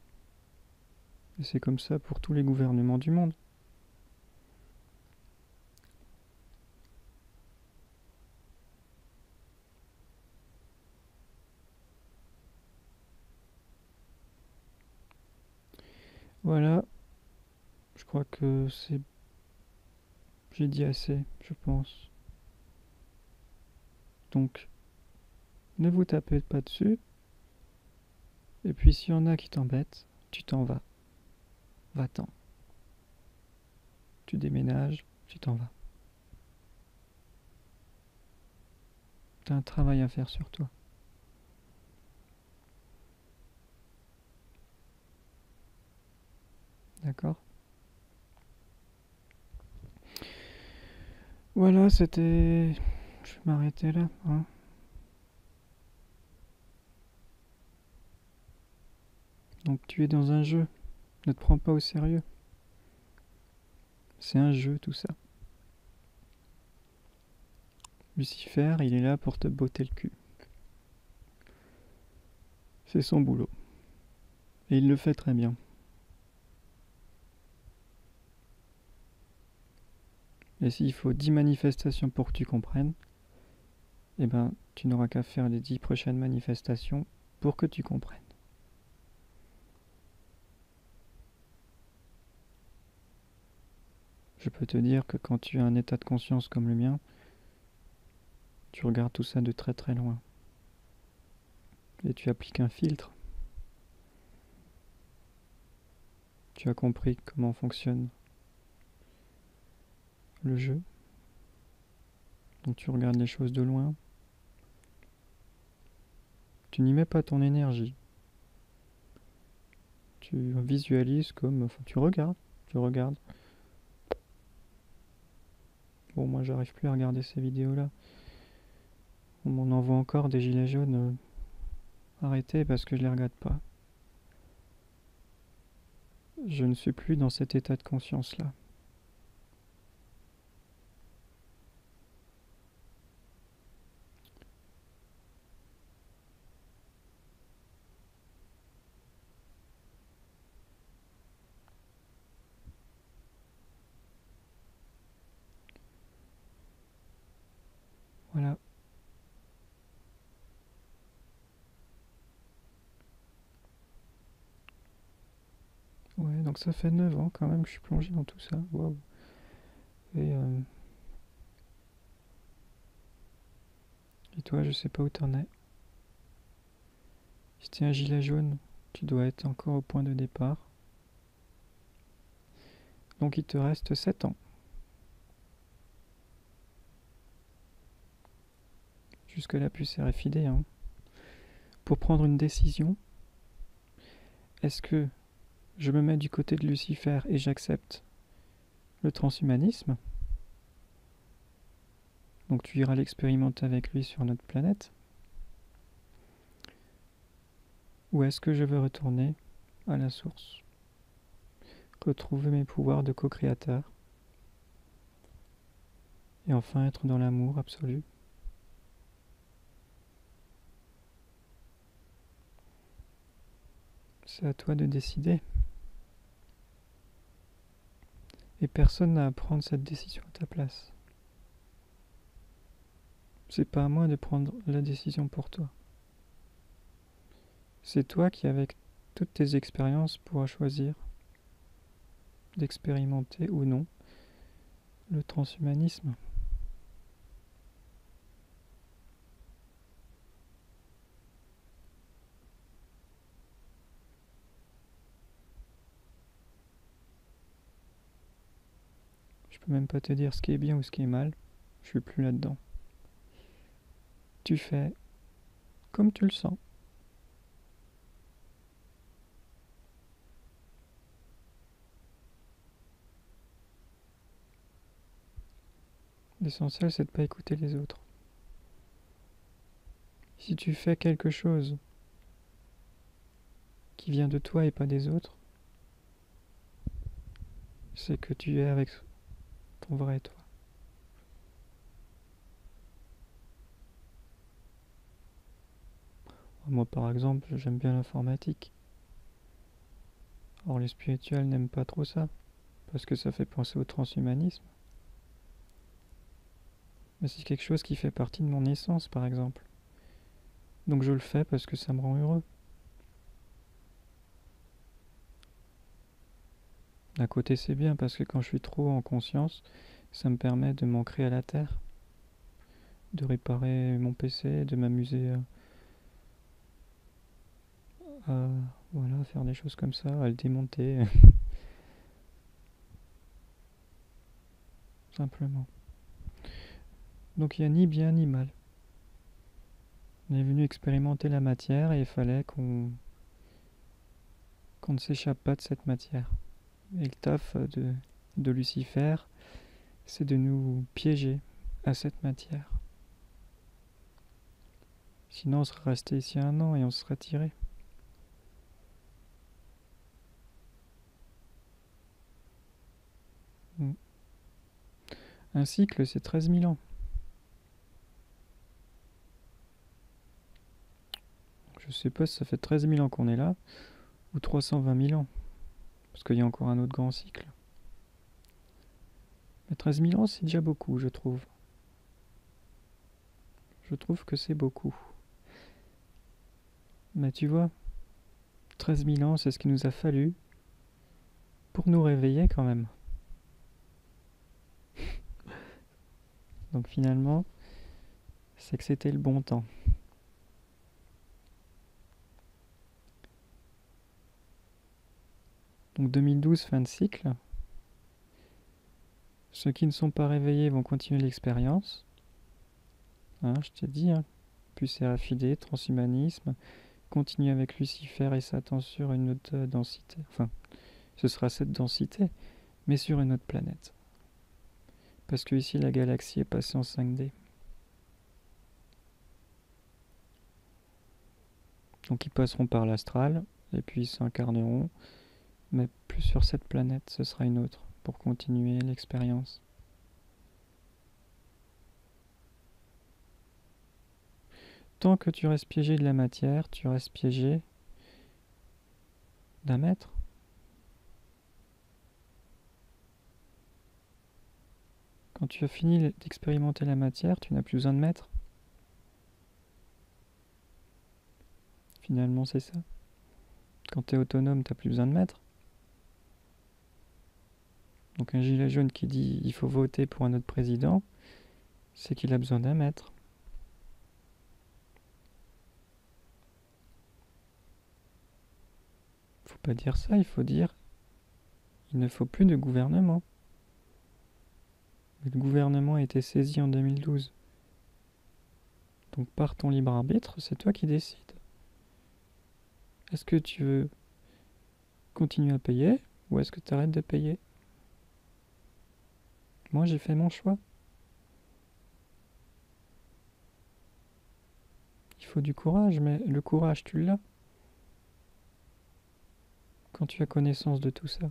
Et c'est comme ça pour tous les gouvernements du monde. Voilà, je crois que c'est... J'ai dit assez, je pense. Donc, ne vous tapez pas dessus. Et puis s'il y en a qui t'embêtent, tu t'en vas. Va-t'en. Tu déménages, tu t'en vas. T'as un travail à faire sur toi. D'accord? Voilà, c'était... Je vais m'arrêter là, hein. Donc tu es dans un jeu. Ne te prends pas au sérieux. C'est un jeu tout ça. Lucifer, il est là pour te botter le cul. C'est son boulot. Et il le fait très bien. Et s'il faut 10 manifestations pour que tu comprennes, eh ben, tu n'auras qu'à faire les 10 prochaines manifestations pour que tu comprennes. Je peux te dire que quand tu as un état de conscience comme le mien, tu regardes tout ça de très très loin. Et tu appliques un filtre. Tu as compris comment fonctionne le jeu. Donc tu regardes les choses de loin. Tu n'y mets pas ton énergie. Tu visualises comme... Enfin, tu regardes. Tu regardes. Bon, moi j'arrive plus à regarder ces vidéos-là. On m'en envoie encore des gilets jaunes. Arrêtez parce que je les regarde pas. Je ne suis plus dans cet état de conscience-là. Voilà. Ouais, donc ça fait 9 ans quand même que je suis plongé dans tout ça. Waouh. Et, et toi, je sais pas où t'en es. Si t'es un gilet jaune, tu dois être encore au point de départ. Donc il te reste 7 ans. Jusque la puce RFID, hein. Pour prendre une décision, est-ce que je me mets du côté de Lucifer et j'accepte le transhumanisme? Donc tu iras l'expérimenter avec lui sur notre planète. Ou est-ce que je veux retourner à la source? Retrouver mes pouvoirs de co-créateur. Et enfin être dans l'amour absolu. C'est à toi de décider. Et personne n'a à prendre cette décision à ta place. C'est pas à moi de prendre la décision pour toi. C'est toi qui, avec toutes tes expériences, pourras choisir d'expérimenter ou non le transhumanisme. Je peux même pas te dire ce qui est bien ou ce qui est mal. Je suis plus là-dedans. Tu fais comme tu le sens. L'essentiel, c'est de pas écouter les autres. Si tu fais quelque chose qui vient de toi et pas des autres, c'est que tu es avec ton vrai toi. Moi, par exemple, j'aime bien l'informatique. Or les spirituels n'aiment pas trop ça, parce que ça fait penser au transhumanisme. Mais c'est quelque chose qui fait partie de mon essence, par exemple. Donc je le fais parce que ça me rend heureux. D'un côté c'est bien, parce que quand je suis trop en conscience, ça me permet de m'ancrer à la terre, de réparer mon PC, de m'amuser à voilà, faire des choses comme ça, à le démonter, simplement. Donc il n'y a ni bien ni mal. On est venu expérimenter la matière et il fallait qu'on ne s'échappe pas de cette matière. Et le taf de Lucifer, c'est de nous piéger à cette matière. Sinon on serait resté ici 1 an et on se serait tiré. Un cycle, c'est 13 000 ans. Je sais pas si ça fait 13 000 ans qu'on est là, ou 320 000 ans. Parce qu'il y a encore un autre grand cycle. Mais 13 000 ans, c'est déjà beaucoup, je trouve. Je trouve que c'est beaucoup. Mais tu vois, 13 000 ans, c'est ce qu'il nous a fallu pour nous réveiller quand même. Donc finalement, c'est que c'était le bon temps. Donc 2012, fin de cycle. Ceux qui ne sont pas réveillés vont continuer l'expérience. Hein, je t'ai dit, hein. Puis Séraphidé, transhumanisme, continuer avec Lucifer et Satan sur une autre densité. Enfin, ce sera cette densité, mais sur une autre planète. Parce que ici, la galaxie est passée en 5D. Donc ils passeront par l'astral, et puis ils s'incarneront, mais plus sur cette planète, ce sera une autre, pour continuer l'expérience. Tant que tu restes piégé de la matière, tu restes piégé d'un maître. Quand tu as fini d'expérimenter la matière, tu n'as plus besoin de maître. Finalement, c'est ça. Quand tu es autonome, tu n'as plus besoin de maître. Donc un gilet jaune qui dit il faut voter pour un autre président, c'est qu'il a besoin d'un maître. Faut pas dire ça, il faut dire il ne faut plus de gouvernement. Mais le gouvernement a été saisi en 2012. Donc par ton libre arbitre, c'est toi qui décides. Est-ce que tu veux continuer à payer ou est-ce que tu arrêtes de payer? Moi j'ai fait mon choix. Il faut du courage, mais le courage tu l'as quand tu as connaissance de tout ça.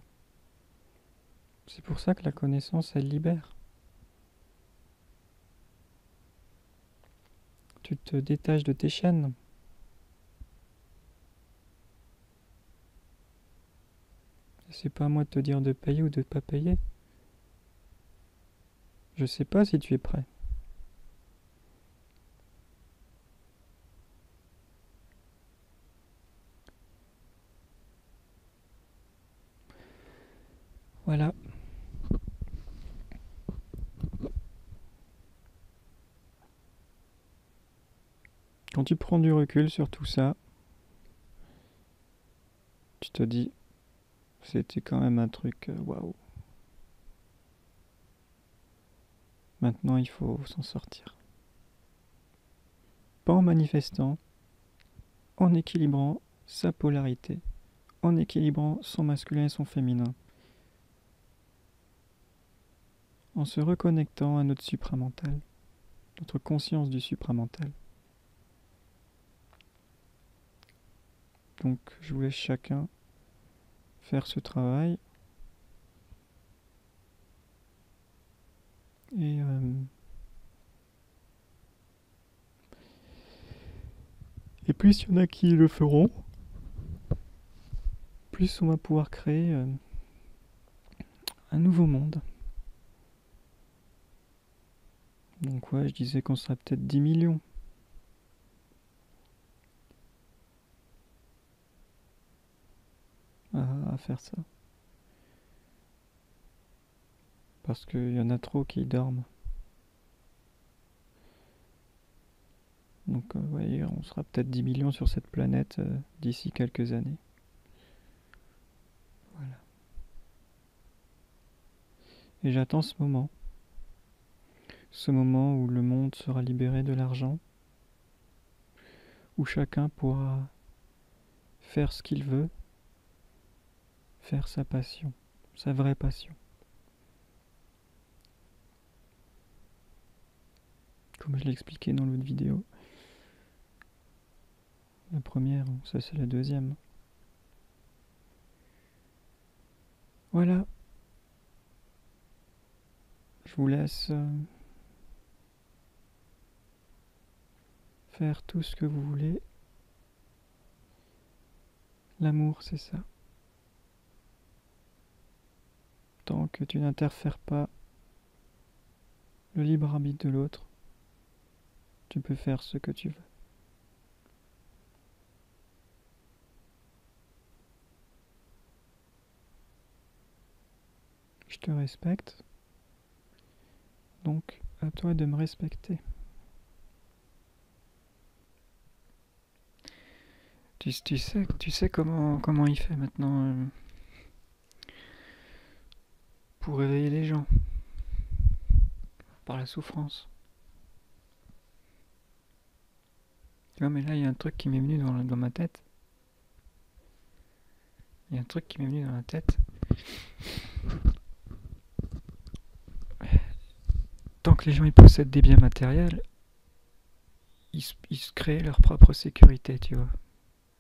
C'est pour ça que la connaissance, elle libère. Tu te détaches de tes chaînes. C'est pas à moi de te dire de payer ou de ne pas payer. Je sais pas si tu es prêt. Voilà. Quand tu prends du recul sur tout ça, tu te dis, c'était quand même un truc waouh. Maintenant, il faut s'en sortir. Pas en manifestant, en équilibrant sa polarité, en équilibrant son masculin et son féminin, en se reconnectant à notre supramental, notre conscience du supramental. Donc, je vous laisse chacun faire ce travail. Et plus il y en a qui le feront, plus on va pouvoir créer un nouveau monde. Donc ouais, je disais qu'on serait peut-être 10 millions. À faire ça. Parce qu'il y en a trop qui dorment. Donc ouais, on sera peut-être 10 millions sur cette planète d'ici quelques années. Voilà. Et j'attends ce moment. Ce moment où le monde sera libéré de l'argent. Où chacun pourra faire ce qu'il veut. Faire sa passion. Sa vraie passion. Comme je l'ai expliqué dans l'autre vidéo. La première, ça c'est la deuxième. Voilà. Je vous laisse faire tout ce que vous voulez. L'amour, c'est ça. Tant que tu n'interfères pas le libre arbitre de l'autre, tu peux faire ce que tu veux. Je te respecte, donc à toi de me respecter. Tu sais comment il fait maintenant pour réveiller les gens par la souffrance. Tu vois, mais là il y a un truc qui m'est venu dans ma tête. Il y a un truc qui m'est venu dans la tête. Tant que les gens ils possèdent des biens matériels, ils se créent leur propre sécurité, tu vois.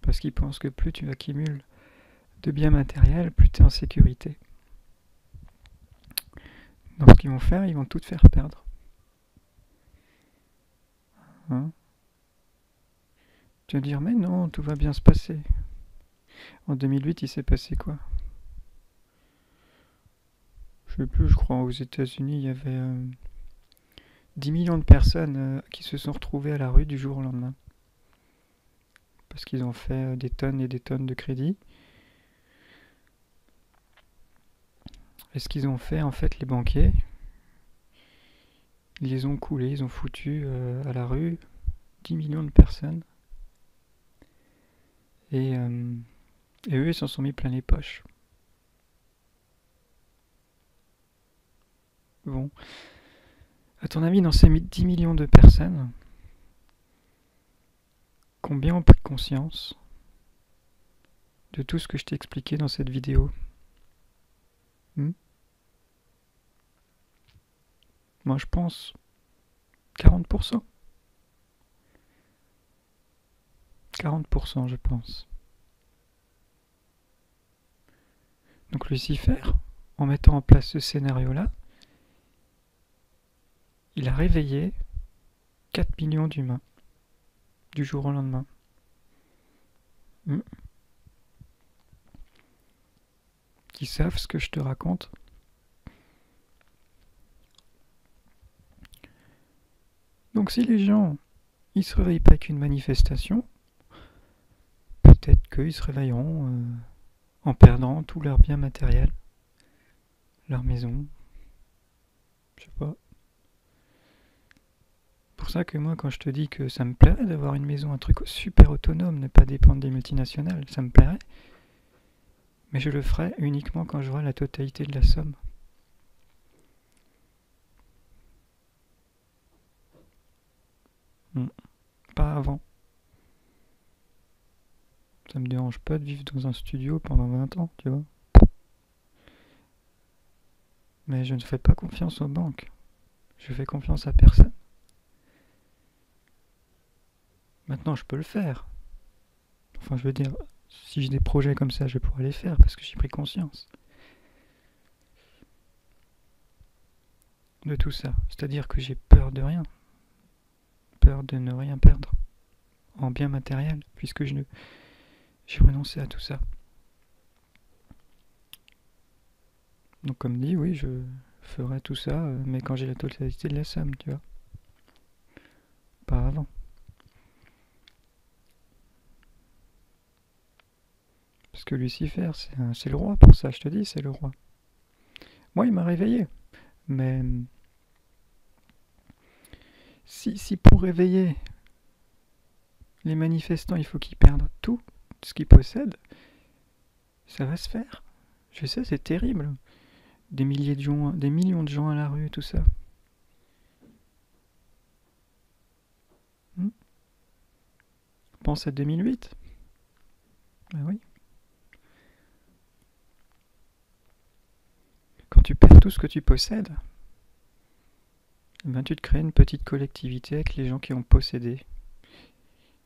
Parce qu'ils pensent que plus tu accumules de biens matériels, plus tu es en sécurité. Donc ce qu'ils vont faire, ils vont tout te faire perdre. Hein? Tu vas dire, mais non, tout va bien se passer. En 2008, il s'est passé quoi? Je sais plus, je crois aux États-Unis, il y avait 10 millions de personnes qui se sont retrouvées à la rue du jour au lendemain. Parce qu'ils ont fait des tonnes et des tonnes de crédits. Et ce qu'ils ont fait, en fait, les banquiers, ils les ont coulés, ils ont foutu à la rue 10 millions de personnes. Et eux, ils s'en sont mis plein les poches. Bon. À ton avis, dans ces 10 millions de personnes, combien ont pris conscience de tout ce que je t'ai expliqué dans cette vidéo? Moi, je pense 40%. 40%, je pense. Donc Lucifer, en mettant en place ce scénario-là, il a réveillé 4 millions d'humains du jour au lendemain. Qui savent ce que je te raconte. Donc si les gens, ils se réveillent pas avec une manifestation, peut-être qu'ils se réveilleront en perdant tous leurs biens matériels, leur maison, je sais pas. C'est pour ça que moi, quand je te dis que ça me plairait d'avoir une maison, un truc super autonome, ne pas dépendre des multinationales, ça me plairait. Mais je le ferai uniquement quand j'aurai la totalité de la somme. Pas avant. Ça me dérange pas de vivre dans un studio pendant 20 ans, tu vois. Mais je ne fais pas confiance aux banques. Je fais confiance à personne. Maintenant, je peux le faire. Enfin, je veux dire, si j'ai des projets comme ça, je pourrais les faire parce que j'ai pris conscience de tout ça. C'est-à-dire que j'ai peur de rien. Peur de ne rien perdre en biens matériels, puisque j'ai renoncé à tout ça. Donc comme dit, oui, je ferai tout ça, mais quand j'ai la totalité de la somme, tu vois. Pas avant. Parce que Lucifer, c'est le roi pour ça, je te dis, c'est le roi. Moi, il m'a réveillé. Mais si pour réveiller les manifestants, il faut qu'ils perdent tout ce qu'ils possèdent, ça va se faire. Je sais, c'est terrible. Des milliers de gens, des millions de gens à la rue, tout ça. Hmm. Pense à 2008. Ben oui. Quand tu perds tout ce que tu possèdes, ben tu te crées une petite collectivité avec les gens qui ont possédé.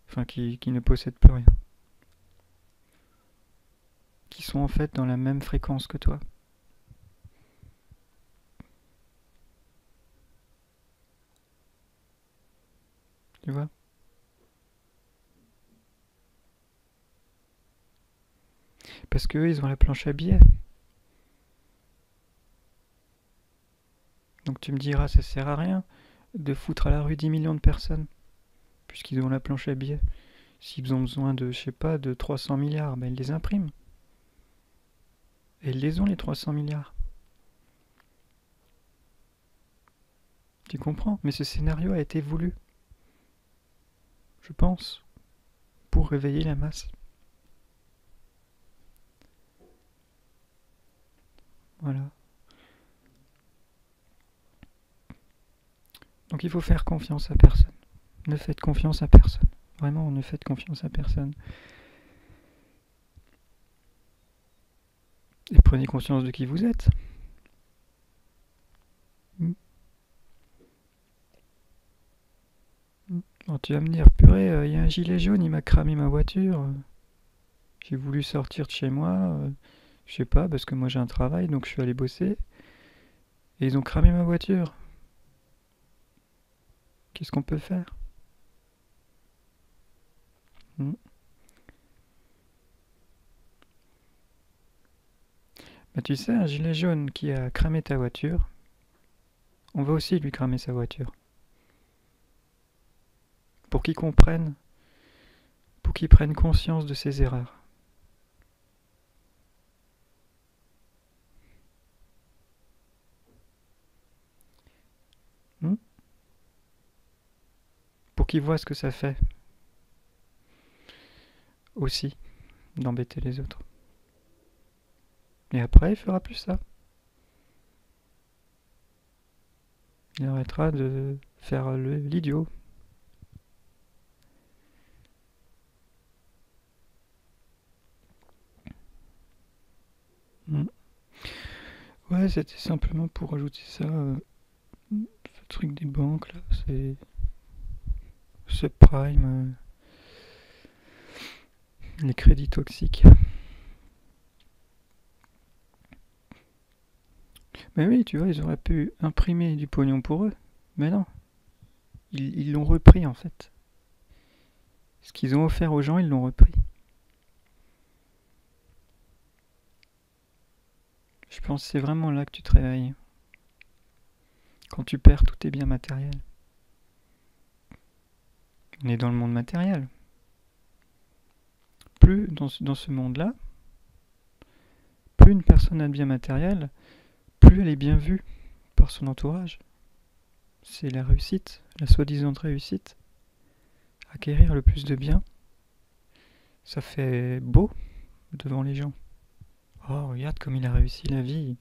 Enfin, qui ne possèdent plus rien. Qui sont en fait dans la même fréquence que toi. Tu vois? Parce qu'eux, ils ont la planche à billets. Donc tu me diras, ça sert à rien de foutre à la rue 10 millions de personnes, puisqu'ils ont la planche à billets. S'ils ont besoin de, je sais pas, de 300 milliards, ben ils les impriment. Et ils les ont, les 300 milliards. Tu comprends? Mais ce scénario a été voulu, je pense, pour réveiller la masse. Voilà. Donc il faut faire confiance à personne. Ne faites confiance à personne. Vraiment, ne faites confiance à personne. Et prenez conscience de qui vous êtes. Alors tu vas me dire, purée, y a un gilet jaune, il m'a cramé ma voiture. J'ai voulu sortir de chez moi, je sais pas, parce que moi j'ai un travail, donc je suis allé bosser. Et ils ont cramé ma voiture. Qu'est-ce qu'on peut faire? Bah tu sais, un gilet jaune qui a cramé ta voiture, on va aussi lui cramer sa voiture. Pour qu'il comprenne, pour qu'il prenne conscience de ses erreurs. Hmm. Pour qu'il voit ce que ça fait aussi d'embêter les autres. Et après, il fera plus ça. Il arrêtera de faire l'idiot. Hmm. Ouais, c'était simplement pour rajouter ça. Ce truc des banques là, c'est subprime, les crédits toxiques. Mais oui, tu vois, ils auraient pu imprimer du pognon pour eux. Mais non, ils l'ont repris en fait. Ce qu'ils ont offert aux gens, ils l'ont repris. Je pense que c'est vraiment là que tu te réveilles. Quand tu perds tous tes biens matériels. On est dans le monde matériel. Plus dans ce monde-là, plus une personne a de biens matériels, plus elle est bien vue par son entourage. C'est la réussite, la soi-disant réussite. Acquérir le plus de biens, ça fait beau devant les gens. Oh, regarde comme il a réussi la vie.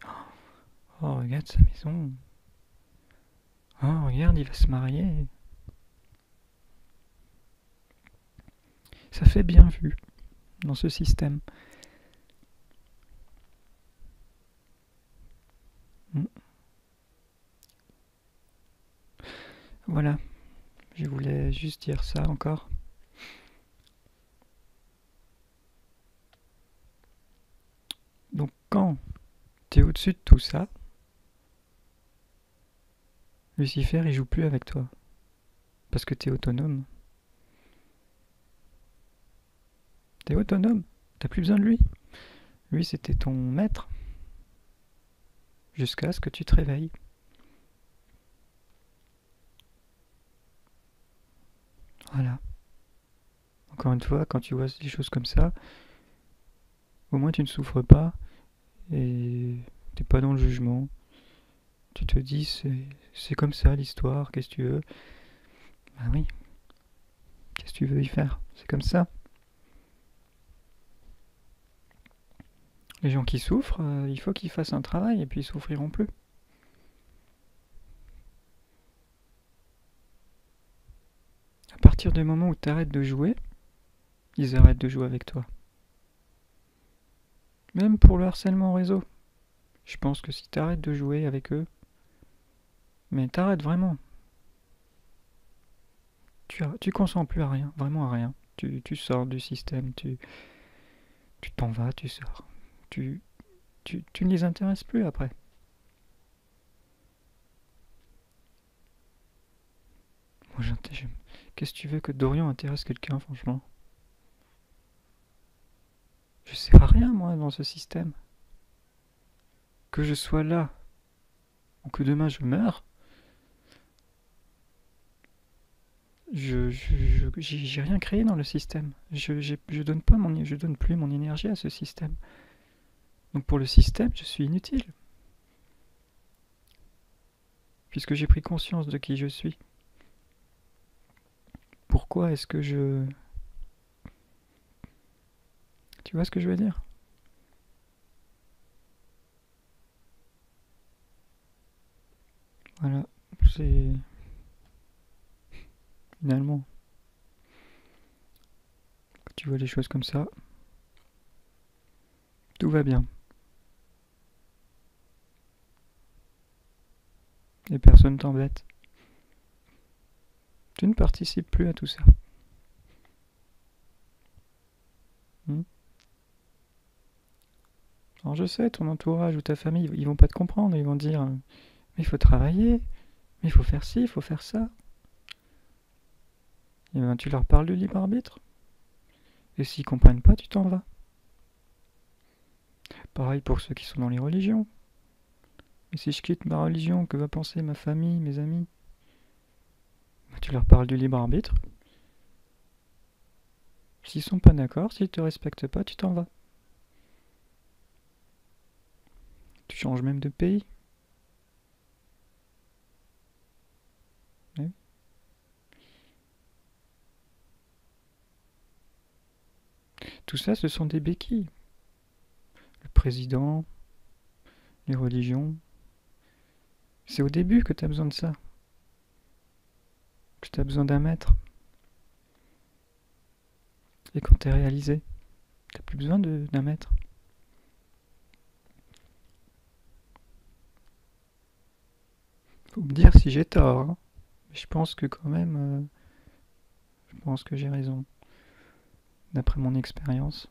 Oh, regarde sa maison. Oh, regarde, il va se marier. Ça fait bien vu dans ce système. Voilà, je voulais juste dire ça encore. Donc quand t'es au-dessus de tout ça, Lucifer il joue plus avec toi. Parce que t'es autonome. T'es autonome, t'as plus besoin de lui. Lui c'était ton maître. jusqu'à ce que tu te réveilles. Voilà. Encore une fois, quand tu vois des choses comme ça, au moins tu ne souffres pas et t'es pas dans le jugement. Tu te dis c'est comme ça l'histoire, qu'est-ce que tu veux? Bah oui, qu'est-ce que tu veux y faire? C'est comme ça. Les gens qui souffrent, il faut qu'ils fassent un travail et puis ils souffriront plus. À partir du moment où tu arrêtes de jouer, ils arrêtent de jouer avec toi. Même pour le harcèlement au réseau. Je pense que si tu arrêtes de jouer avec eux, mais t'arrêtes vraiment. Tu consens plus à rien, vraiment à rien. Tu sors du système, tu t'en vas, tu sors. Tu ne les intéresses plus après. Moi, qu'est-ce que tu veux que Dorian intéresse quelqu'un, franchement? Je sers à rien, moi, dans ce système. Que je sois là, ou que demain je meure, j'ai rien créé dans le système. Je donne pas je donne plus mon énergie à ce système. Donc pour le système, je suis inutile. Puisque j'ai pris conscience de qui je suis. Pourquoi est-ce que je... Tu vois ce que je veux dire? Voilà, c'est... Finalement, quand tu vois les choses comme ça, tout va bien. Et personne t'embête. Tu ne participes plus à tout ça. Hmm. Alors je sais, ton entourage ou ta famille, ils vont pas te comprendre, ils vont te dire mais il faut travailler, mais il faut faire ci, il faut faire ça. Et ben tu leur parles du libre arbitre. Et s'ils comprennent pas, tu t'en vas. Pareil pour ceux qui sont dans les religions. Et si je quitte ma religion, que va penser ma famille, mes amis? Ben, tu leur parles du libre arbitre. S'ils sont pas d'accord, s'ils te respectent pas, tu t'en vas. Tu changes même de pays. Ouais. Tout ça, ce sont des béquilles. Le président, les religions. C'est au début que tu as besoin de ça. Que tu as besoin d'un maître. Et quand t'es réalisé, t'as plus besoin d'un maître. Faut me dire si j'ai tort, hein. Mais je pense que quand même, je pense que j'ai raison. D'après mon expérience.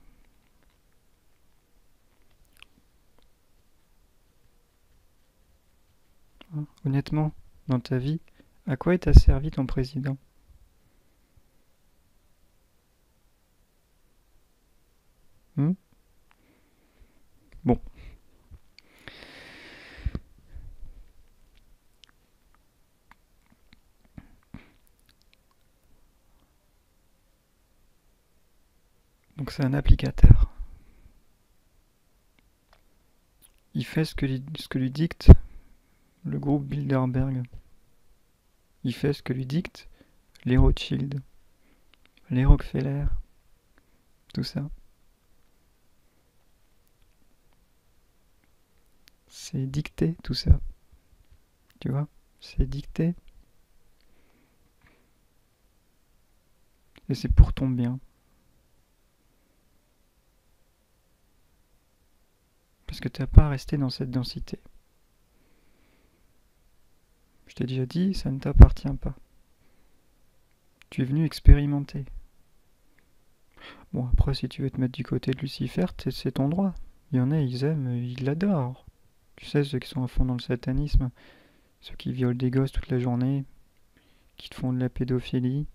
Hein. Honnêtement, dans ta vie, à quoi il t'a servi ton président? Hmm. Bon. Donc c'est un applicateur. Il fait ce que lui dicte le groupe Bilderberg. Il fait ce que lui dictent les Rothschild, les Rockefeller, tout ça. C'est dicté tout ça. Tu vois? C'est dicté. Et c'est pour ton bien. Parce que t'as pas à rester dans cette densité. Je t'ai déjà dit, ça ne t'appartient pas. Tu es venu expérimenter. Bon, après, si tu veux te mettre du côté de Lucifer, c'est ton droit. Il y en a, ils aiment, ils l'adorent. Tu sais, ceux qui sont à fond dans le satanisme, ceux qui violent des gosses toute la journée, qui te font de la pédophilie,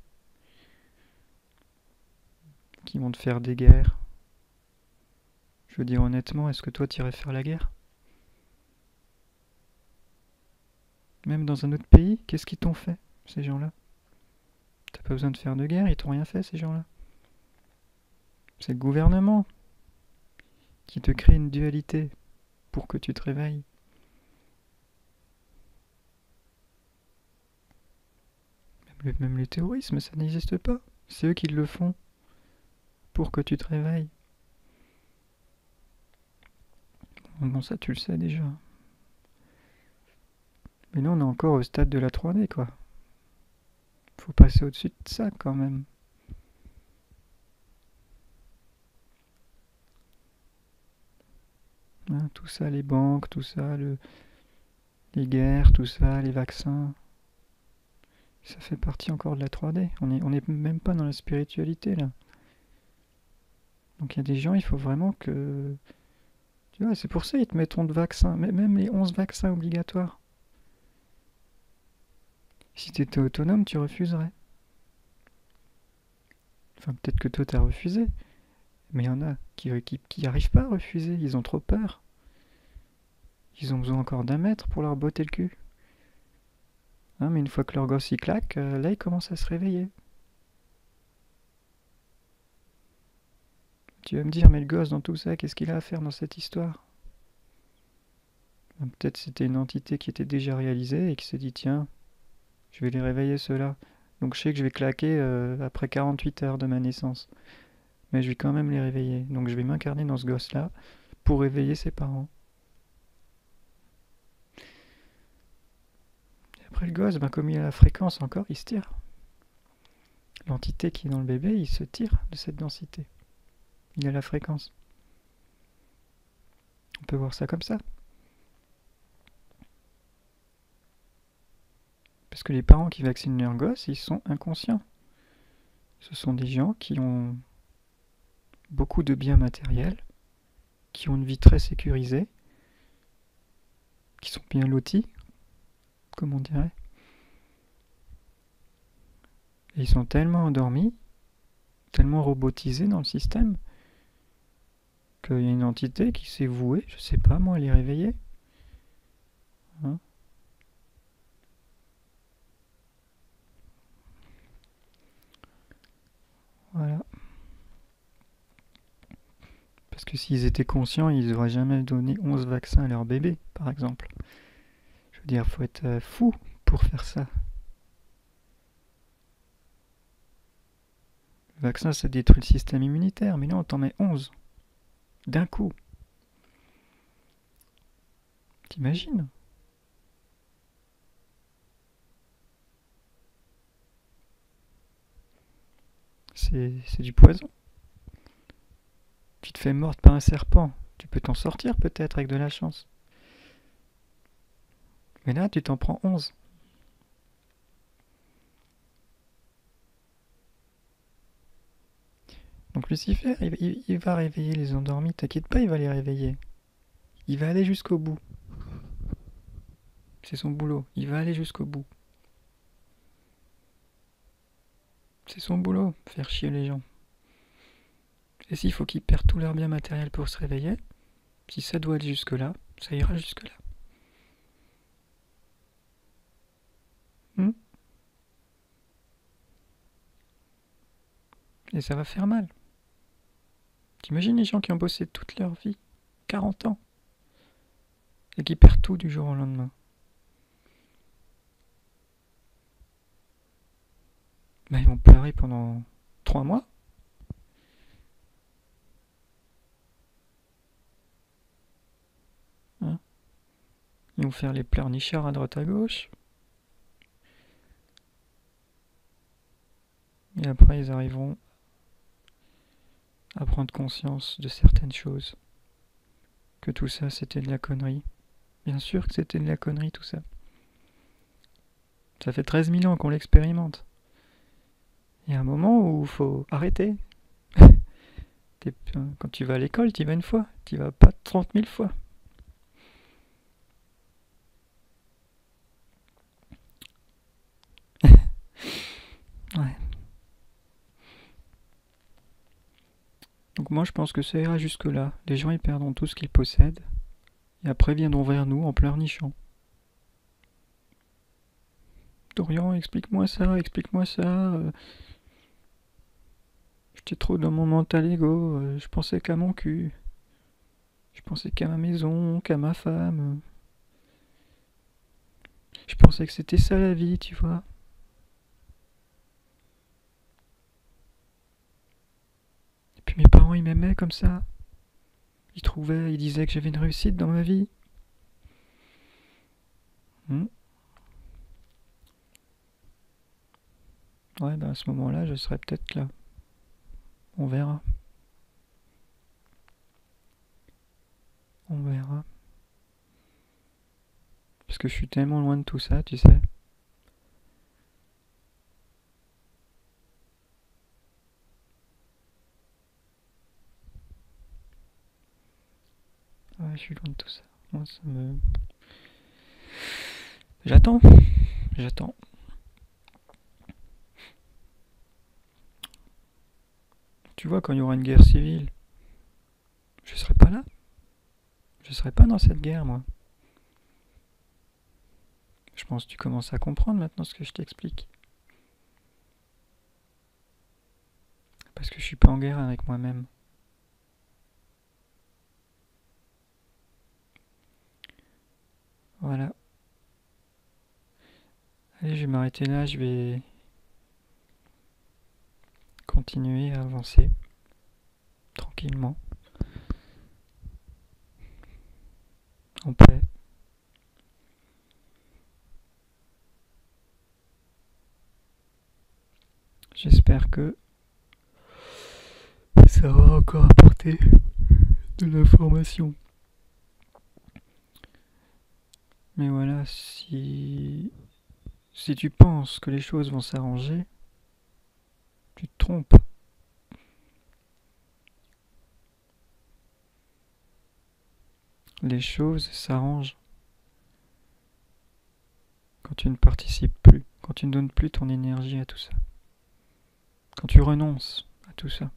qui vont te faire des guerres. Je veux dire honnêtement, est-ce que toi t'irais faire la guerre? Même dans un autre pays, qu'est-ce qu'ils t'ont fait, ces gens-là? T'as pas besoin de faire de guerre, ils t'ont rien fait, ces gens-là. C'est le gouvernement qui te crée une dualité pour que tu te réveilles. Même le terrorisme, ça n'existe pas. C'est eux qui le font pour que tu te réveilles. Bon, ça tu le sais déjà. Mais là on est encore au stade de la 3D, quoi. Faut passer au-dessus de ça quand même. Hein, tout ça, les banques, tout ça, les guerres, tout ça, les vaccins. Ça fait partie encore de la 3D. On est même pas dans la spiritualité là. Donc il y a des gens, il faut vraiment que... Tu vois, c'est pour ça qu'ils te mettront de vaccins. Même les 11 vaccins obligatoires. Si tu étais autonome, tu refuserais. Enfin, peut-être que toi t'as refusé. Mais il y en a qui arrivent pas à refuser. Ils ont trop peur. Ils ont besoin encore d'un mètre pour leur botter le cul. Hein, mais une fois que leur gosse y claque, là ils commencent à se réveiller. Tu vas me dire, mais le gosse dans tout ça, qu'est-ce qu'il a à faire dans cette histoire? Peut-être c'était une entité qui était déjà réalisée et qui s'est dit, tiens, je vais les réveiller ceux-là. Donc je sais que je vais claquer après 48 heures de ma naissance. Mais je vais quand même les réveiller. Donc je vais m'incarner dans ce gosse-là pour réveiller ses parents. Et après le gosse, comme il a la fréquence encore, il se tire. L'entité qui est dans le bébé, il se tire de cette densité. Il a la fréquence. On peut voir ça comme ça. Parce que les parents qui vaccinent leurs gosses, ils sont inconscients. Ce sont des gens qui ont beaucoup de biens matériels, qui ont une vie très sécurisée, qui sont bien lotis, comme on dirait. Et ils sont tellement endormis, tellement robotisés dans le système, qu'il y a une entité qui s'est vouée, je sais pas moi, à les réveiller. Hein? Voilà. Parce que s'ils étaient conscients, ils n'auraient jamais donné 11 vaccins à leur bébé, par exemple. Je veux dire, faut être fou pour faire ça. Le vaccin, ça détruit le système immunitaire, mais là, on t'en met 11. D'un coup. T'imagines? C'est du poison. Tu te fais mordre par un serpent. Tu peux t'en sortir peut-être avec de la chance. Mais là, tu t'en prends 11. Donc Lucifer, il va réveiller les endormis. T'inquiète pas, il va les réveiller. Il va aller jusqu'au bout. C'est son boulot. Il va aller jusqu'au bout. C'est son boulot, faire chier les gens. Et s'il faut qu'ils perdent tout leur bien matériel pour se réveiller, si ça doit aller jusque-là, ça ira jusque-là. Et ça va faire mal. T'imagines les gens qui ont bossé toute leur vie, 40 ans, et qui perdent tout du jour au lendemain. Ils vont pleurer pendant 3 mois. Hein, ils vont faire les pleurnichards à droite à gauche. Et après, ils arriveront à prendre conscience de certaines choses. Que tout ça, c'était de la connerie. Bien sûr que c'était de la connerie, tout ça. Ça fait 13 000 ans qu'on l'expérimente. Il y a un moment où il faut arrêter. Quand tu vas à l'école, tu y vas une fois. Tu y vas pas 30 000 fois. Ouais. Donc moi je pense que ça ira jusque là. Les gens ils perdront tout ce qu'ils possèdent. Et après viendront vers nous en pleurnichant. Dorian, explique-moi ça, explique-moi ça. J'étais trop dans mon mental ego, je pensais qu'à mon cul. Je pensais qu'à ma maison, qu'à ma femme. Je pensais que c'était ça la vie, tu vois. Et puis mes parents, ils m'aimaient comme ça. Ils disaient que j'avais une réussite dans ma vie. Hmm. Ouais, bah à ce moment-là, je serais peut-être là. On verra. On verra. Parce que je suis tellement loin de tout ça, tu sais. Ouais, je suis loin de tout ça. Moi, ça me... J'attends. J'attends. Tu vois, quand il y aura une guerre civile, je serai pas là. Je serai pas dans cette guerre, moi. Je pense que tu commences à comprendre maintenant ce que je t'explique. Parce que je suis pas en guerre avec moi-même. Voilà. Allez, je vais m'arrêter là, je vais continuer à avancer tranquillement, en paix. J'espère que ça va encore apporter de l'information. Mais voilà, si tu penses que les choses vont s'arranger, tu te trompes. Les choses s'arrangent quand tu ne participes plus, quand tu ne donnes plus ton énergie à tout ça, quand tu renonces à tout ça.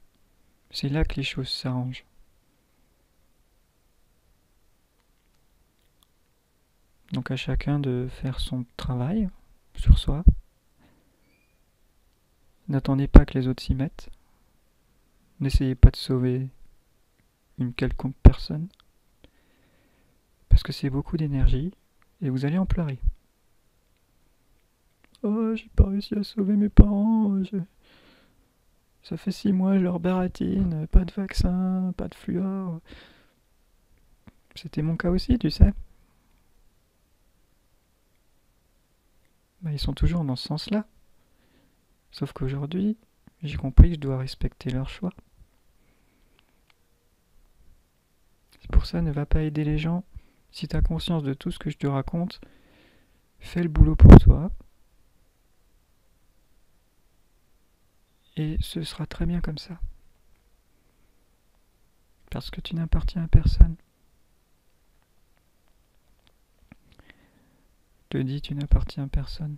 C'est là que les choses s'arrangent. Donc à chacun de faire son travail sur soi. N'attendez pas que les autres s'y mettent. N'essayez pas de sauver une quelconque personne. Parce que c'est beaucoup d'énergie et vous allez en pleurer. Oh, j'ai pas réussi à sauver mes parents. Ça fait 6 mois, je leur baratine. Pas de vaccin, pas de fluor. C'était mon cas aussi, tu sais. Bah, ils sont toujours dans ce sens-là. Sauf qu'aujourd'hui, j'ai compris que je dois respecter leur choix. C'est pour ça, ne va pas aider les gens. Si tu as conscience de tout ce que je te raconte, fais le boulot pour toi. Et ce sera très bien comme ça. Parce que tu n'appartiens à personne. Je te dis, tu n'appartiens à personne.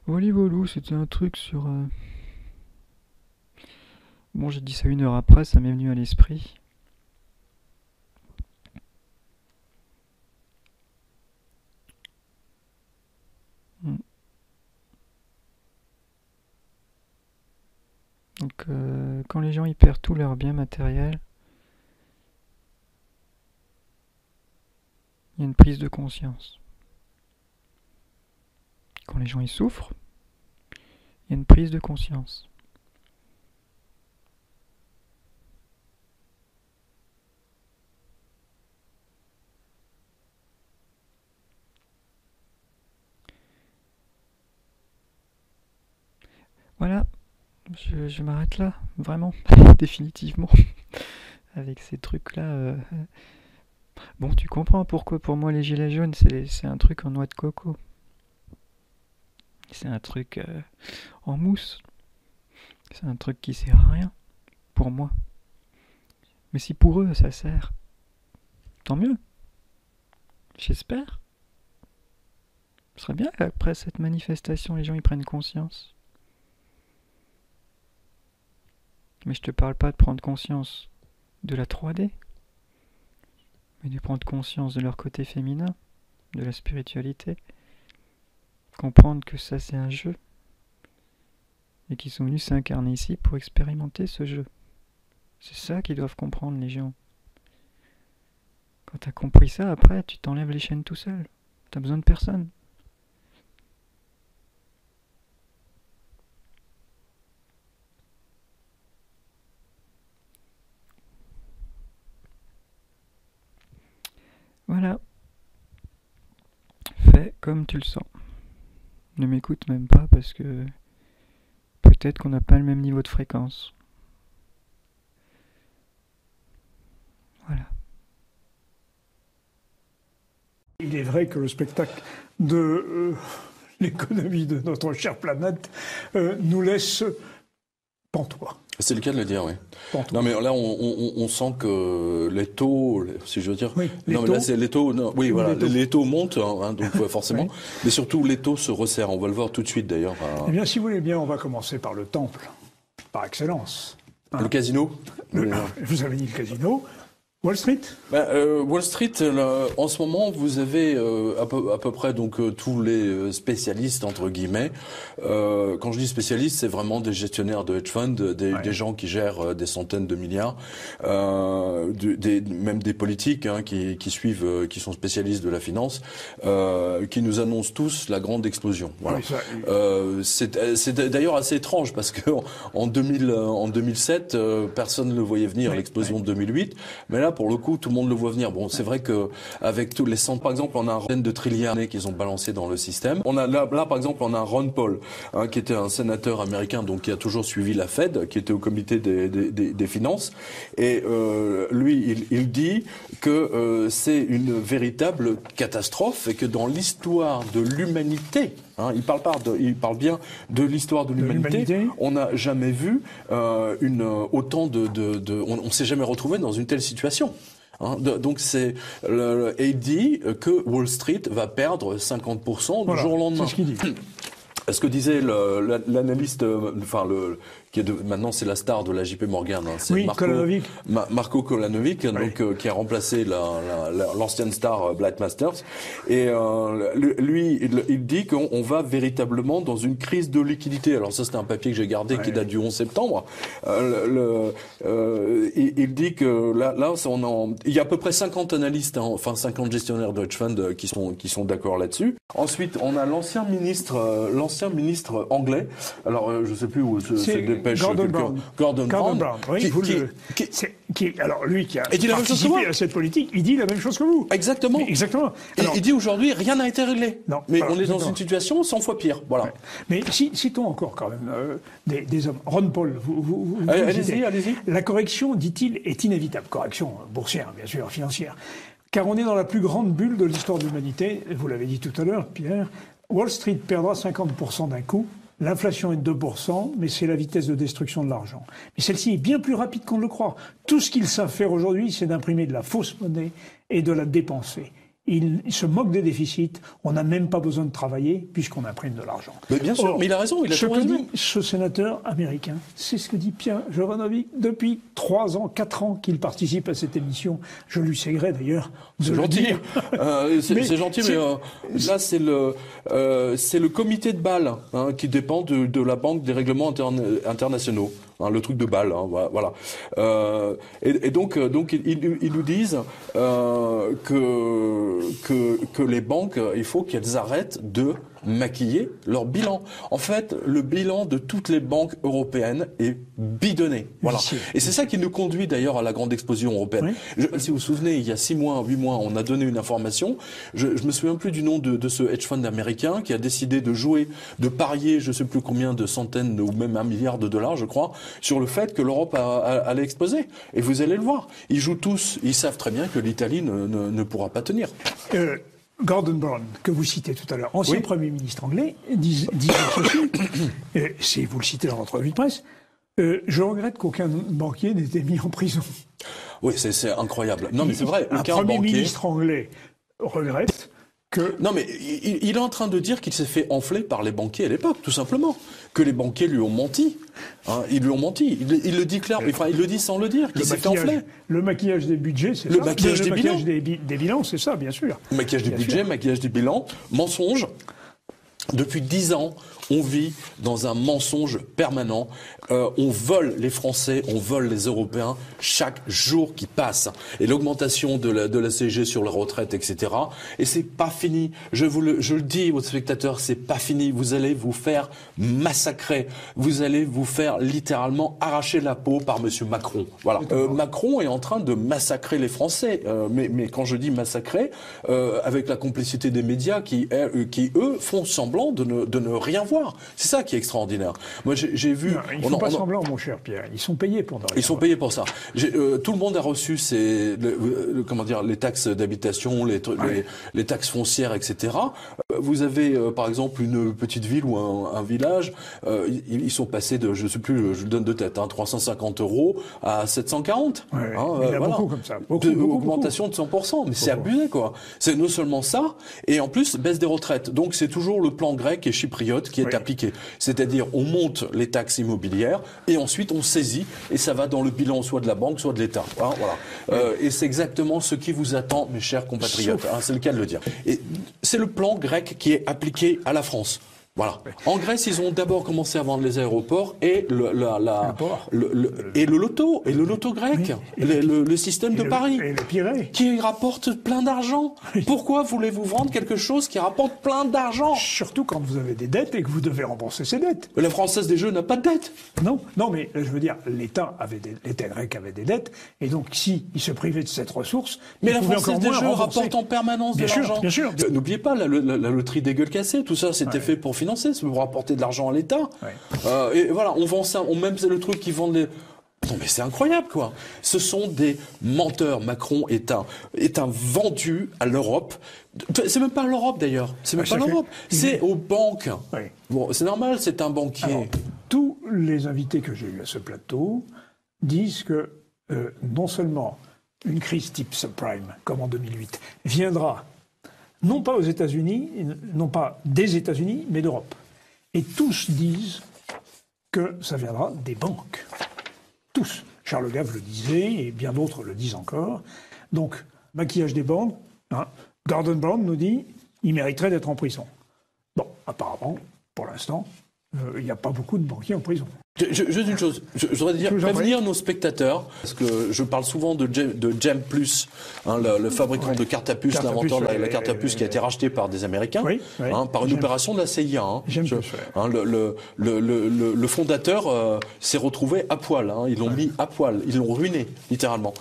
Volivolou, c'était un truc sur... Bon, j'ai dit ça 1 heure après, ça m'est venu à l'esprit. Donc, quand les gens y perdent tous leurs biens matériels, il y a une prise de conscience. Quand les gens y souffrent, il y a une prise de conscience. Voilà, je m'arrête là, vraiment, définitivement, avec ces trucs-là. Bon, tu comprends pourquoi pour moi les gilets jaunes, c'est un truc en noix de coco. C'est un truc en mousse. C'est un truc qui sert à rien, pour moi. Mais si pour eux ça sert, tant mieux. J'espère. Ce serait bien qu'après cette manifestation, les gens y prennent conscience. Mais je te parle pas de prendre conscience de la 3D, mais de prendre conscience de leur côté féminin, de la spiritualité. Comprendre que ça c'est un jeu, et qu'ils sont venus s'incarner ici pour expérimenter ce jeu. C'est ça qu'ils doivent comprendre, les gens. Quand t'as compris ça, après, tu t'enlèves les chaînes tout seul. T'as besoin de personne. Voilà. Fais comme tu le sens. Ne m'écoute même pas parce que peut-être qu'on n'a pas le même niveau de fréquence. Voilà. Il est vrai que le spectacle de l'économie de notre chère planète nous laisse pantois. C'est le cas de le dire, oui. Pantois. Non, mais là, on sent que les taux, si je veux dire... Oui, non, mais là, c'est les taux... Non, oui, voilà, les taux montent, hein, donc forcément. Oui. Mais surtout, les taux se resserrent. On va le voir tout de suite, d'ailleurs. Eh bien, si vous voulez bien, on va commencer par le temple, par excellence. Le casino. Vous avez dit le casino. Wall Street. Wall Street, là, en ce moment, vous avez à peu près donc tous les spécialistes entre guillemets. Quand je dis spécialistes, c'est vraiment des gestionnaires de hedge funds, des gens qui gèrent des centaines de milliards, même des politiques qui suivent, qui sont spécialistes de la finance, qui nous annoncent tous la grande explosion. Voilà. Oui, c'est d'ailleurs assez étrange parce que en 2007, personne ne le voyait venir, l'explosion de 2008, mais là, pour le coup, tout le monde le voit venir. Bon, c'est vrai que avec tous les centres, par exemple, on a un dizaine de trilliards qu'ils ont balancé dans le système. On a là, par exemple, on a Ron Paul, qui était un sénateur américain, donc qui a toujours suivi la Fed, qui était au comité des finances, et lui, il dit que c'est une véritable catastrophe et que dans l'histoire de l'humanité, il parle bien de l'histoire de l'humanité. On n'a jamais vu autant on s'est jamais retrouvé dans une telle situation. Donc et il dit que Wall Street va perdre 50% du jour au lendemain. C'est ce qu'il dit. Ce que disait l'analyste, qui maintenant c'est la star de la JP Morgan, c'est Marco Kolanovic, donc qui a remplacé l'ancienne star Black Masters, et lui il dit qu'on va véritablement dans une crise de liquidité. Alors ça, c'est un papier que j'ai gardé qui date du 11 septembre. Il dit que là il y a à peu près 50 analystes, 50 gestionnaires de hedge funds qui sont d'accord là-dessus. Ensuite, on a l'ancien ministre anglais. Alors je sais plus où se dépêche. Gordon Brown. Oui, alors lui qui a participé à cette politique, il dit la même chose que vous. Exactement. Exactement. Alors, il dit aujourd'hui, rien n'a été réglé. Non. Mais on est dans une situation 100 fois pire. Voilà. Ouais. Mais citons encore quand même des hommes. Ron Paul, allez-y. La correction, dit-il, est inévitable. Correction boursière, bien sûr, financière. Car on est dans la plus grande bulle de l'histoire de l'humanité. Vous l'avez dit tout à l'heure, Pierre. Wall Street perdra 50% d'un coup. L'inflation est de 2%, mais c'est la vitesse de destruction de l'argent. Mais celle-ci est bien plus rapide qu'on ne le croit. Tout ce qu'ils savent faire aujourd'hui, c'est d'imprimer de la fausse monnaie et de la dépenser. Ils se moquent des déficits. On n'a même pas besoin de travailler puisqu'on imprime de l'argent. Mais bien sûr, mais il a raison, il a tout raison. Dit ce sénateur américain, c'est ce que dit Pierre Jovanovic depuis 3 ans, 4 ans qu'il participe à cette émission. Je lui sais gré d'ailleurs. C'est gentil. C'est gentil, mais là c'est le comité de Bâle qui dépend de la Banque des règlements internationaux. Le truc de Bâle, voilà. Et donc ils nous disent que les banques, il faut qu'elles arrêtent de maquiller leur bilan. En fait, le bilan de toutes les banques européennes est bidonné. Voilà. Et c'est ça qui nous conduit d'ailleurs à la grande explosion européenne. Oui. Si vous vous souvenez, il y a 6 mois, 8 mois, on a donné une information. Je me souviens plus du nom de ce hedge fund américain qui a décidé de parier, je sais plus combien de centaines ou même $1 milliard, je crois, sur le fait que l'Europe allait exploser. Et vous allez le voir. Ils jouent tous. Ils savent très bien que l'Italie ne pourra pas tenir. Gordon Brown, que vous citez tout à l'heure, ancien Premier ministre anglais, disait ceci, si vous le citez dans votre revue de presse, je regrette qu'aucun banquier n'ait été mis en prison. Oui, c'est incroyable. Non, mais c'est vrai. Un Premier ministre anglais regrette que... Non, mais il est en train de dire qu'il s'est fait enfler par les banquiers à l'époque, tout simplement. Que les banquiers lui ont menti. Hein, ils lui ont menti. Il le dit clairement. Enfin, il le dit sans le dire. Qu'il s'est fait enfler. Le maquillage des budgets, c'est ça. Le maquillage des bilans. Des bilans, c'est ça, bien sûr. Maquillage du budget, maquillage des bilans, mensonge. Depuis 10 ans, on vit dans un mensonge permanent. On vole les Français, on vole les Européens chaque jour qui passe. Et l'augmentation de la CSG sur les retraites, etc. Et c'est pas fini. Je le dis aux spectateurs, c'est pas fini. Vous allez vous faire massacrer. Vous allez vous faire littéralement arracher la peau par Monsieur Macron. Voilà. Macron est en train de massacrer les Français. Mais quand je dis massacrer, avec la complicité des médias qui eux font semblant de ne rien voir. C'est ça qui est extraordinaire. Moi, j'ai vu. Non, ils font pas semblant, mon cher Pierre. Ils sont payés pour. Ils sont payés pour ça. Tout le monde a reçu les taxes d'habitation, les taxes foncières, etc. Vous avez, par exemple, une petite ville ou un village. Ils sont passés de, je sais plus, je le donne de tête, 350 € à 740. Ouais, il y a beaucoup comme ça. Augmentation de 100%. Mais c'est abusé, quoi. C'est non seulement ça, et en plus baisse des retraites. Donc c'est toujours le plan grec et chypriote qui est appliqué. C'est-à-dire, on monte les taxes immobilières et ensuite on saisit et ça va dans le bilan soit de la banque, soit de l'État. Hein, voilà. Et c'est exactement ce qui vous attend, mes chers compatriotes. Hein, c'est le cas de le dire. Et c'est le plan grec qui est appliqué à la France. Voilà. En Grèce, ils ont d'abord commencé à vendre les aéroports et le loto grec, le système de Paris, et le Pirée, qui rapporte plein d'argent. Pourquoi voulez-vous vendre quelque chose qui rapporte plein d'argent? Surtout quand vous avez des dettes et que vous devez rembourser ces dettes. La Française des Jeux n'a pas de dette. Non, mais je veux dire, l'État grec avait des dettes, et donc si il se privait de cette ressource, mais la Française des Jeux rapporte en permanence de l'argent. Bien sûr. N'oubliez pas la loterie des gueules cassées, tout ça, c'était fait pour financer, c'est pour rapporter de l'argent à l'État. Ouais. Et voilà, on vend ça, même c'est le truc qui vendent les... Non mais c'est incroyable quoi. Ce sont des menteurs. Macron est un vendu à l'Europe. C'est même pas à l'Europe d'ailleurs. C'est même pas l'Europe. C'est aux banques. Oui. Bon, c'est normal, c'est un banquier. Alors, tous les invités que j'ai eus à ce plateau disent que non seulement une crise type subprime, comme en 2008, viendra non pas aux États-Unis, non pas des États-Unis, mais d'Europe. Et tous disent que ça viendra des banques. Tous. Charles Gave le disait, et bien d'autres le disent encore. Donc, maquillage des banques, Gordon Brown nous dit, il mériterait d'être en prison. Bon, apparemment, pour l'instant, il n'y a pas beaucoup de banquiers en prison. Juste une chose, je voudrais dire, prévenir nos spectateurs, parce que je parle souvent de Gem Plus, le fabricant de cartes à puce, l'inventeur de la carte à puce qui a été racheté par des Américains, par une opération de la CIA. Le fondateur s'est retrouvé à poil, ils l'ont mis à poil, ils l'ont ruiné, littéralement.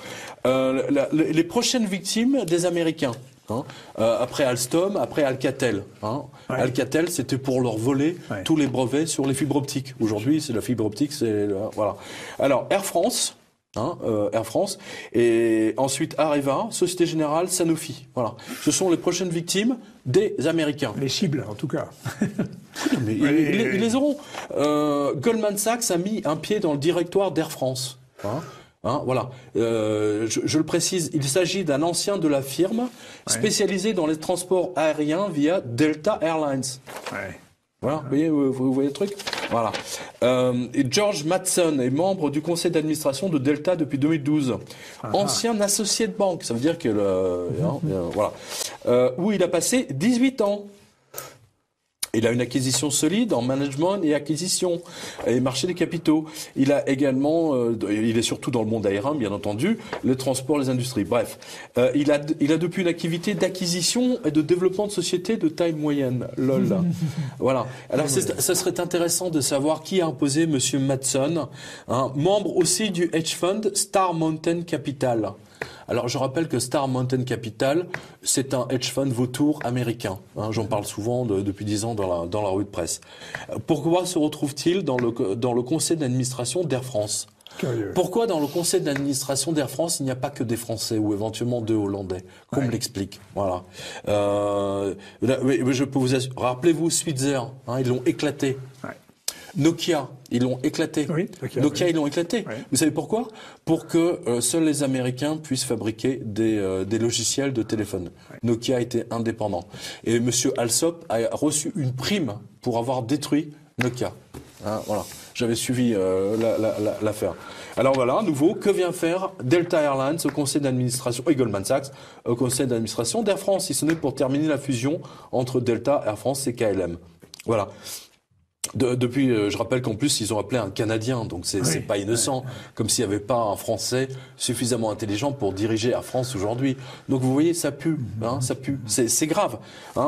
Les prochaines victimes des Américains. Après Alstom, après Alcatel. Alcatel, c'était pour leur voler tous les brevets sur les fibres optiques. Aujourd'hui, c'est la fibre optique, voilà. Alors Air France, et ensuite Areva, Société Générale, Sanofi. Voilà. Ce sont les prochaines victimes des Américains. Les cibles, en tout cas. Mais ils les auront. Goldman Sachs a mis un pied dans le directoire d'Air France. Voilà. Je le précise, il s'agit d'un ancien de la firme spécialisé dans les transports aériens via Delta Airlines. Voilà, vous voyez le truc. Voilà. Et George Mattson est membre du conseil d'administration de Delta depuis 2012. Ancien associé de banque, ça veut dire que voilà. Où il a passé 18 ans. Il a une acquisition solide en management et acquisition et marché des capitaux. Il a également, il est surtout dans le monde aérien, bien entendu, le transport, les industries. Bref, il a depuis une activité d'acquisition et de développement de sociétés de taille moyenne. Lol. Voilà. Alors, ça serait intéressant de savoir qui a imposé Monsieur Mattson, membre aussi du hedge fund Star Mountain Capital. Alors, je rappelle que Star Mountain Capital, c'est un hedge fund vautour américain. J'en parle souvent depuis 10 ans dans la revue de presse. Pourquoi se retrouve-t-il dans le conseil d'administration d'Air France ? Curieux. Pourquoi dans le conseil d'administration d'Air France, il n'y a pas que des Français ou éventuellement 2 Hollandais, qu'on me l'explique. Voilà. Je peux vous assurer. Rappelez-vous Switzer, ils l'ont éclaté. Nokia, ils l'ont éclaté. Nokia, ils l'ont éclaté. Vous savez pourquoi ? Pour que seuls les Américains puissent fabriquer des logiciels de téléphone. Nokia était indépendant. Et Monsieur Alsop a reçu une prime pour avoir détruit Nokia. Voilà. j'avais suivi l'affaire. Alors voilà, à nouveau, que vient faire Delta Airlines au conseil d'administration, et Goldman Sachs, au conseil d'administration d'Air France, si ce n'est pour terminer la fusion entre Delta, Air France et KLM. Voilà. Depuis, je rappelle qu'en plus, ils ont appelé un Canadien, donc c'est pas innocent, comme s'il n'y avait pas un Français suffisamment intelligent pour diriger Air France aujourd'hui. Donc vous voyez, ça pue, ça pue, c'est grave.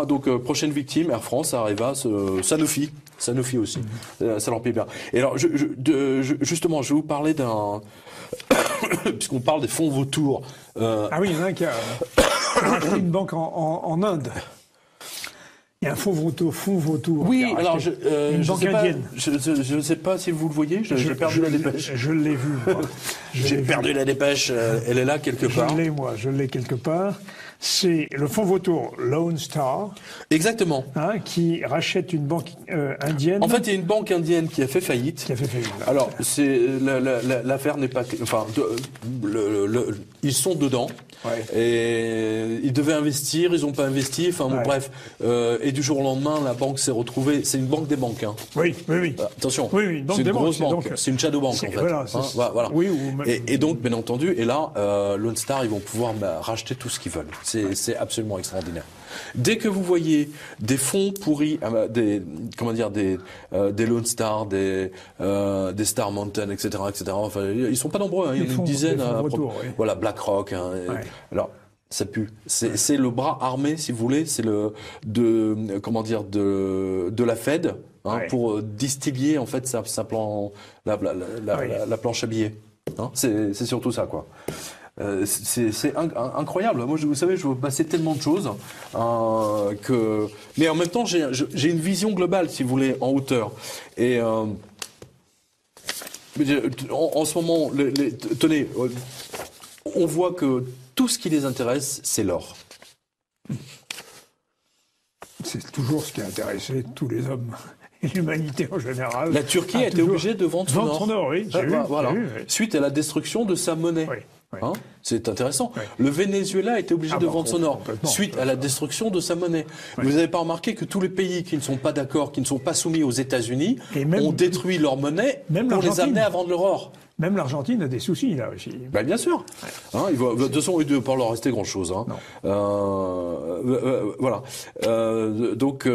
Donc prochaine victime, Air France, Areva, Sanofi aussi, ça leur paye bien. Et alors, justement, je vais vous parler d'un, puisqu'on parle des fonds vautours. Ah oui, il y en a un qui a acheté une banque en Inde. Il y a un fonds vautour. Oui, alors une banque indienne. Je ne sais pas si vous le voyez. J'ai perdu la dépêche. Je l'ai vu, moi. J'ai perdu la dépêche. Elle est là quelque part. Je l'ai, moi. Je l'ai quelque part. C'est le fonds vautour Lone Star. Exactement. Qui rachète une banque indienne. En fait, il y a une banque indienne qui a fait faillite. Alors, l'affaire n'est pas, enfin, ils sont dedans. Ouais. Et ils devaient investir, ils n'ont pas investi. Enfin, bon, bref. Et du jour au lendemain, la banque s'est retrouvée. C'est une banque des banques. Oui. Attention. Oui, une banque c'est une des grosse banque. C'est une shadow bank en fait. Voilà. Oui, et donc, bien entendu, et là, Lone Star, ils vont pouvoir racheter tout ce qu'ils veulent. C'est absolument extraordinaire. Dès que vous voyez des fonds pourris, des Lone Star, des Star Mountain, etc., enfin, ils sont pas nombreux, il y en a une dizaine. Voilà, BlackRock. Alors, ça pue. C'est le bras armé, si vous voulez, c'est de la Fed, pour distiller en fait la planche à billets. C'est surtout ça, quoi. C'est incroyable. Moi, vous savez, je veux passer tellement de choses mais en même temps, j'ai une vision globale, si vous voulez, en hauteur. Et en ce moment, tenez, on voit que tout ce qui les intéresse, c'est l'or. C'est toujours ce qui a intéressé tous les hommes. Et l'humanité en général. La Turquie a été obligée de vendre son or. Oui, suite à la destruction de sa monnaie. C'est intéressant. Le Venezuela a été obligé de vendre son or suite à la destruction de sa monnaie. Vous n'avez pas remarqué que tous les pays qui ne sont pas d'accord, qui ne sont pas soumis aux États-Unis, ont détruit leur monnaie pour les amener à vendre leur or. Même l'Argentine a des soucis là aussi. Bien sûr. De toute façon, il ne va pas leur rester grand-chose. Voilà. Donc.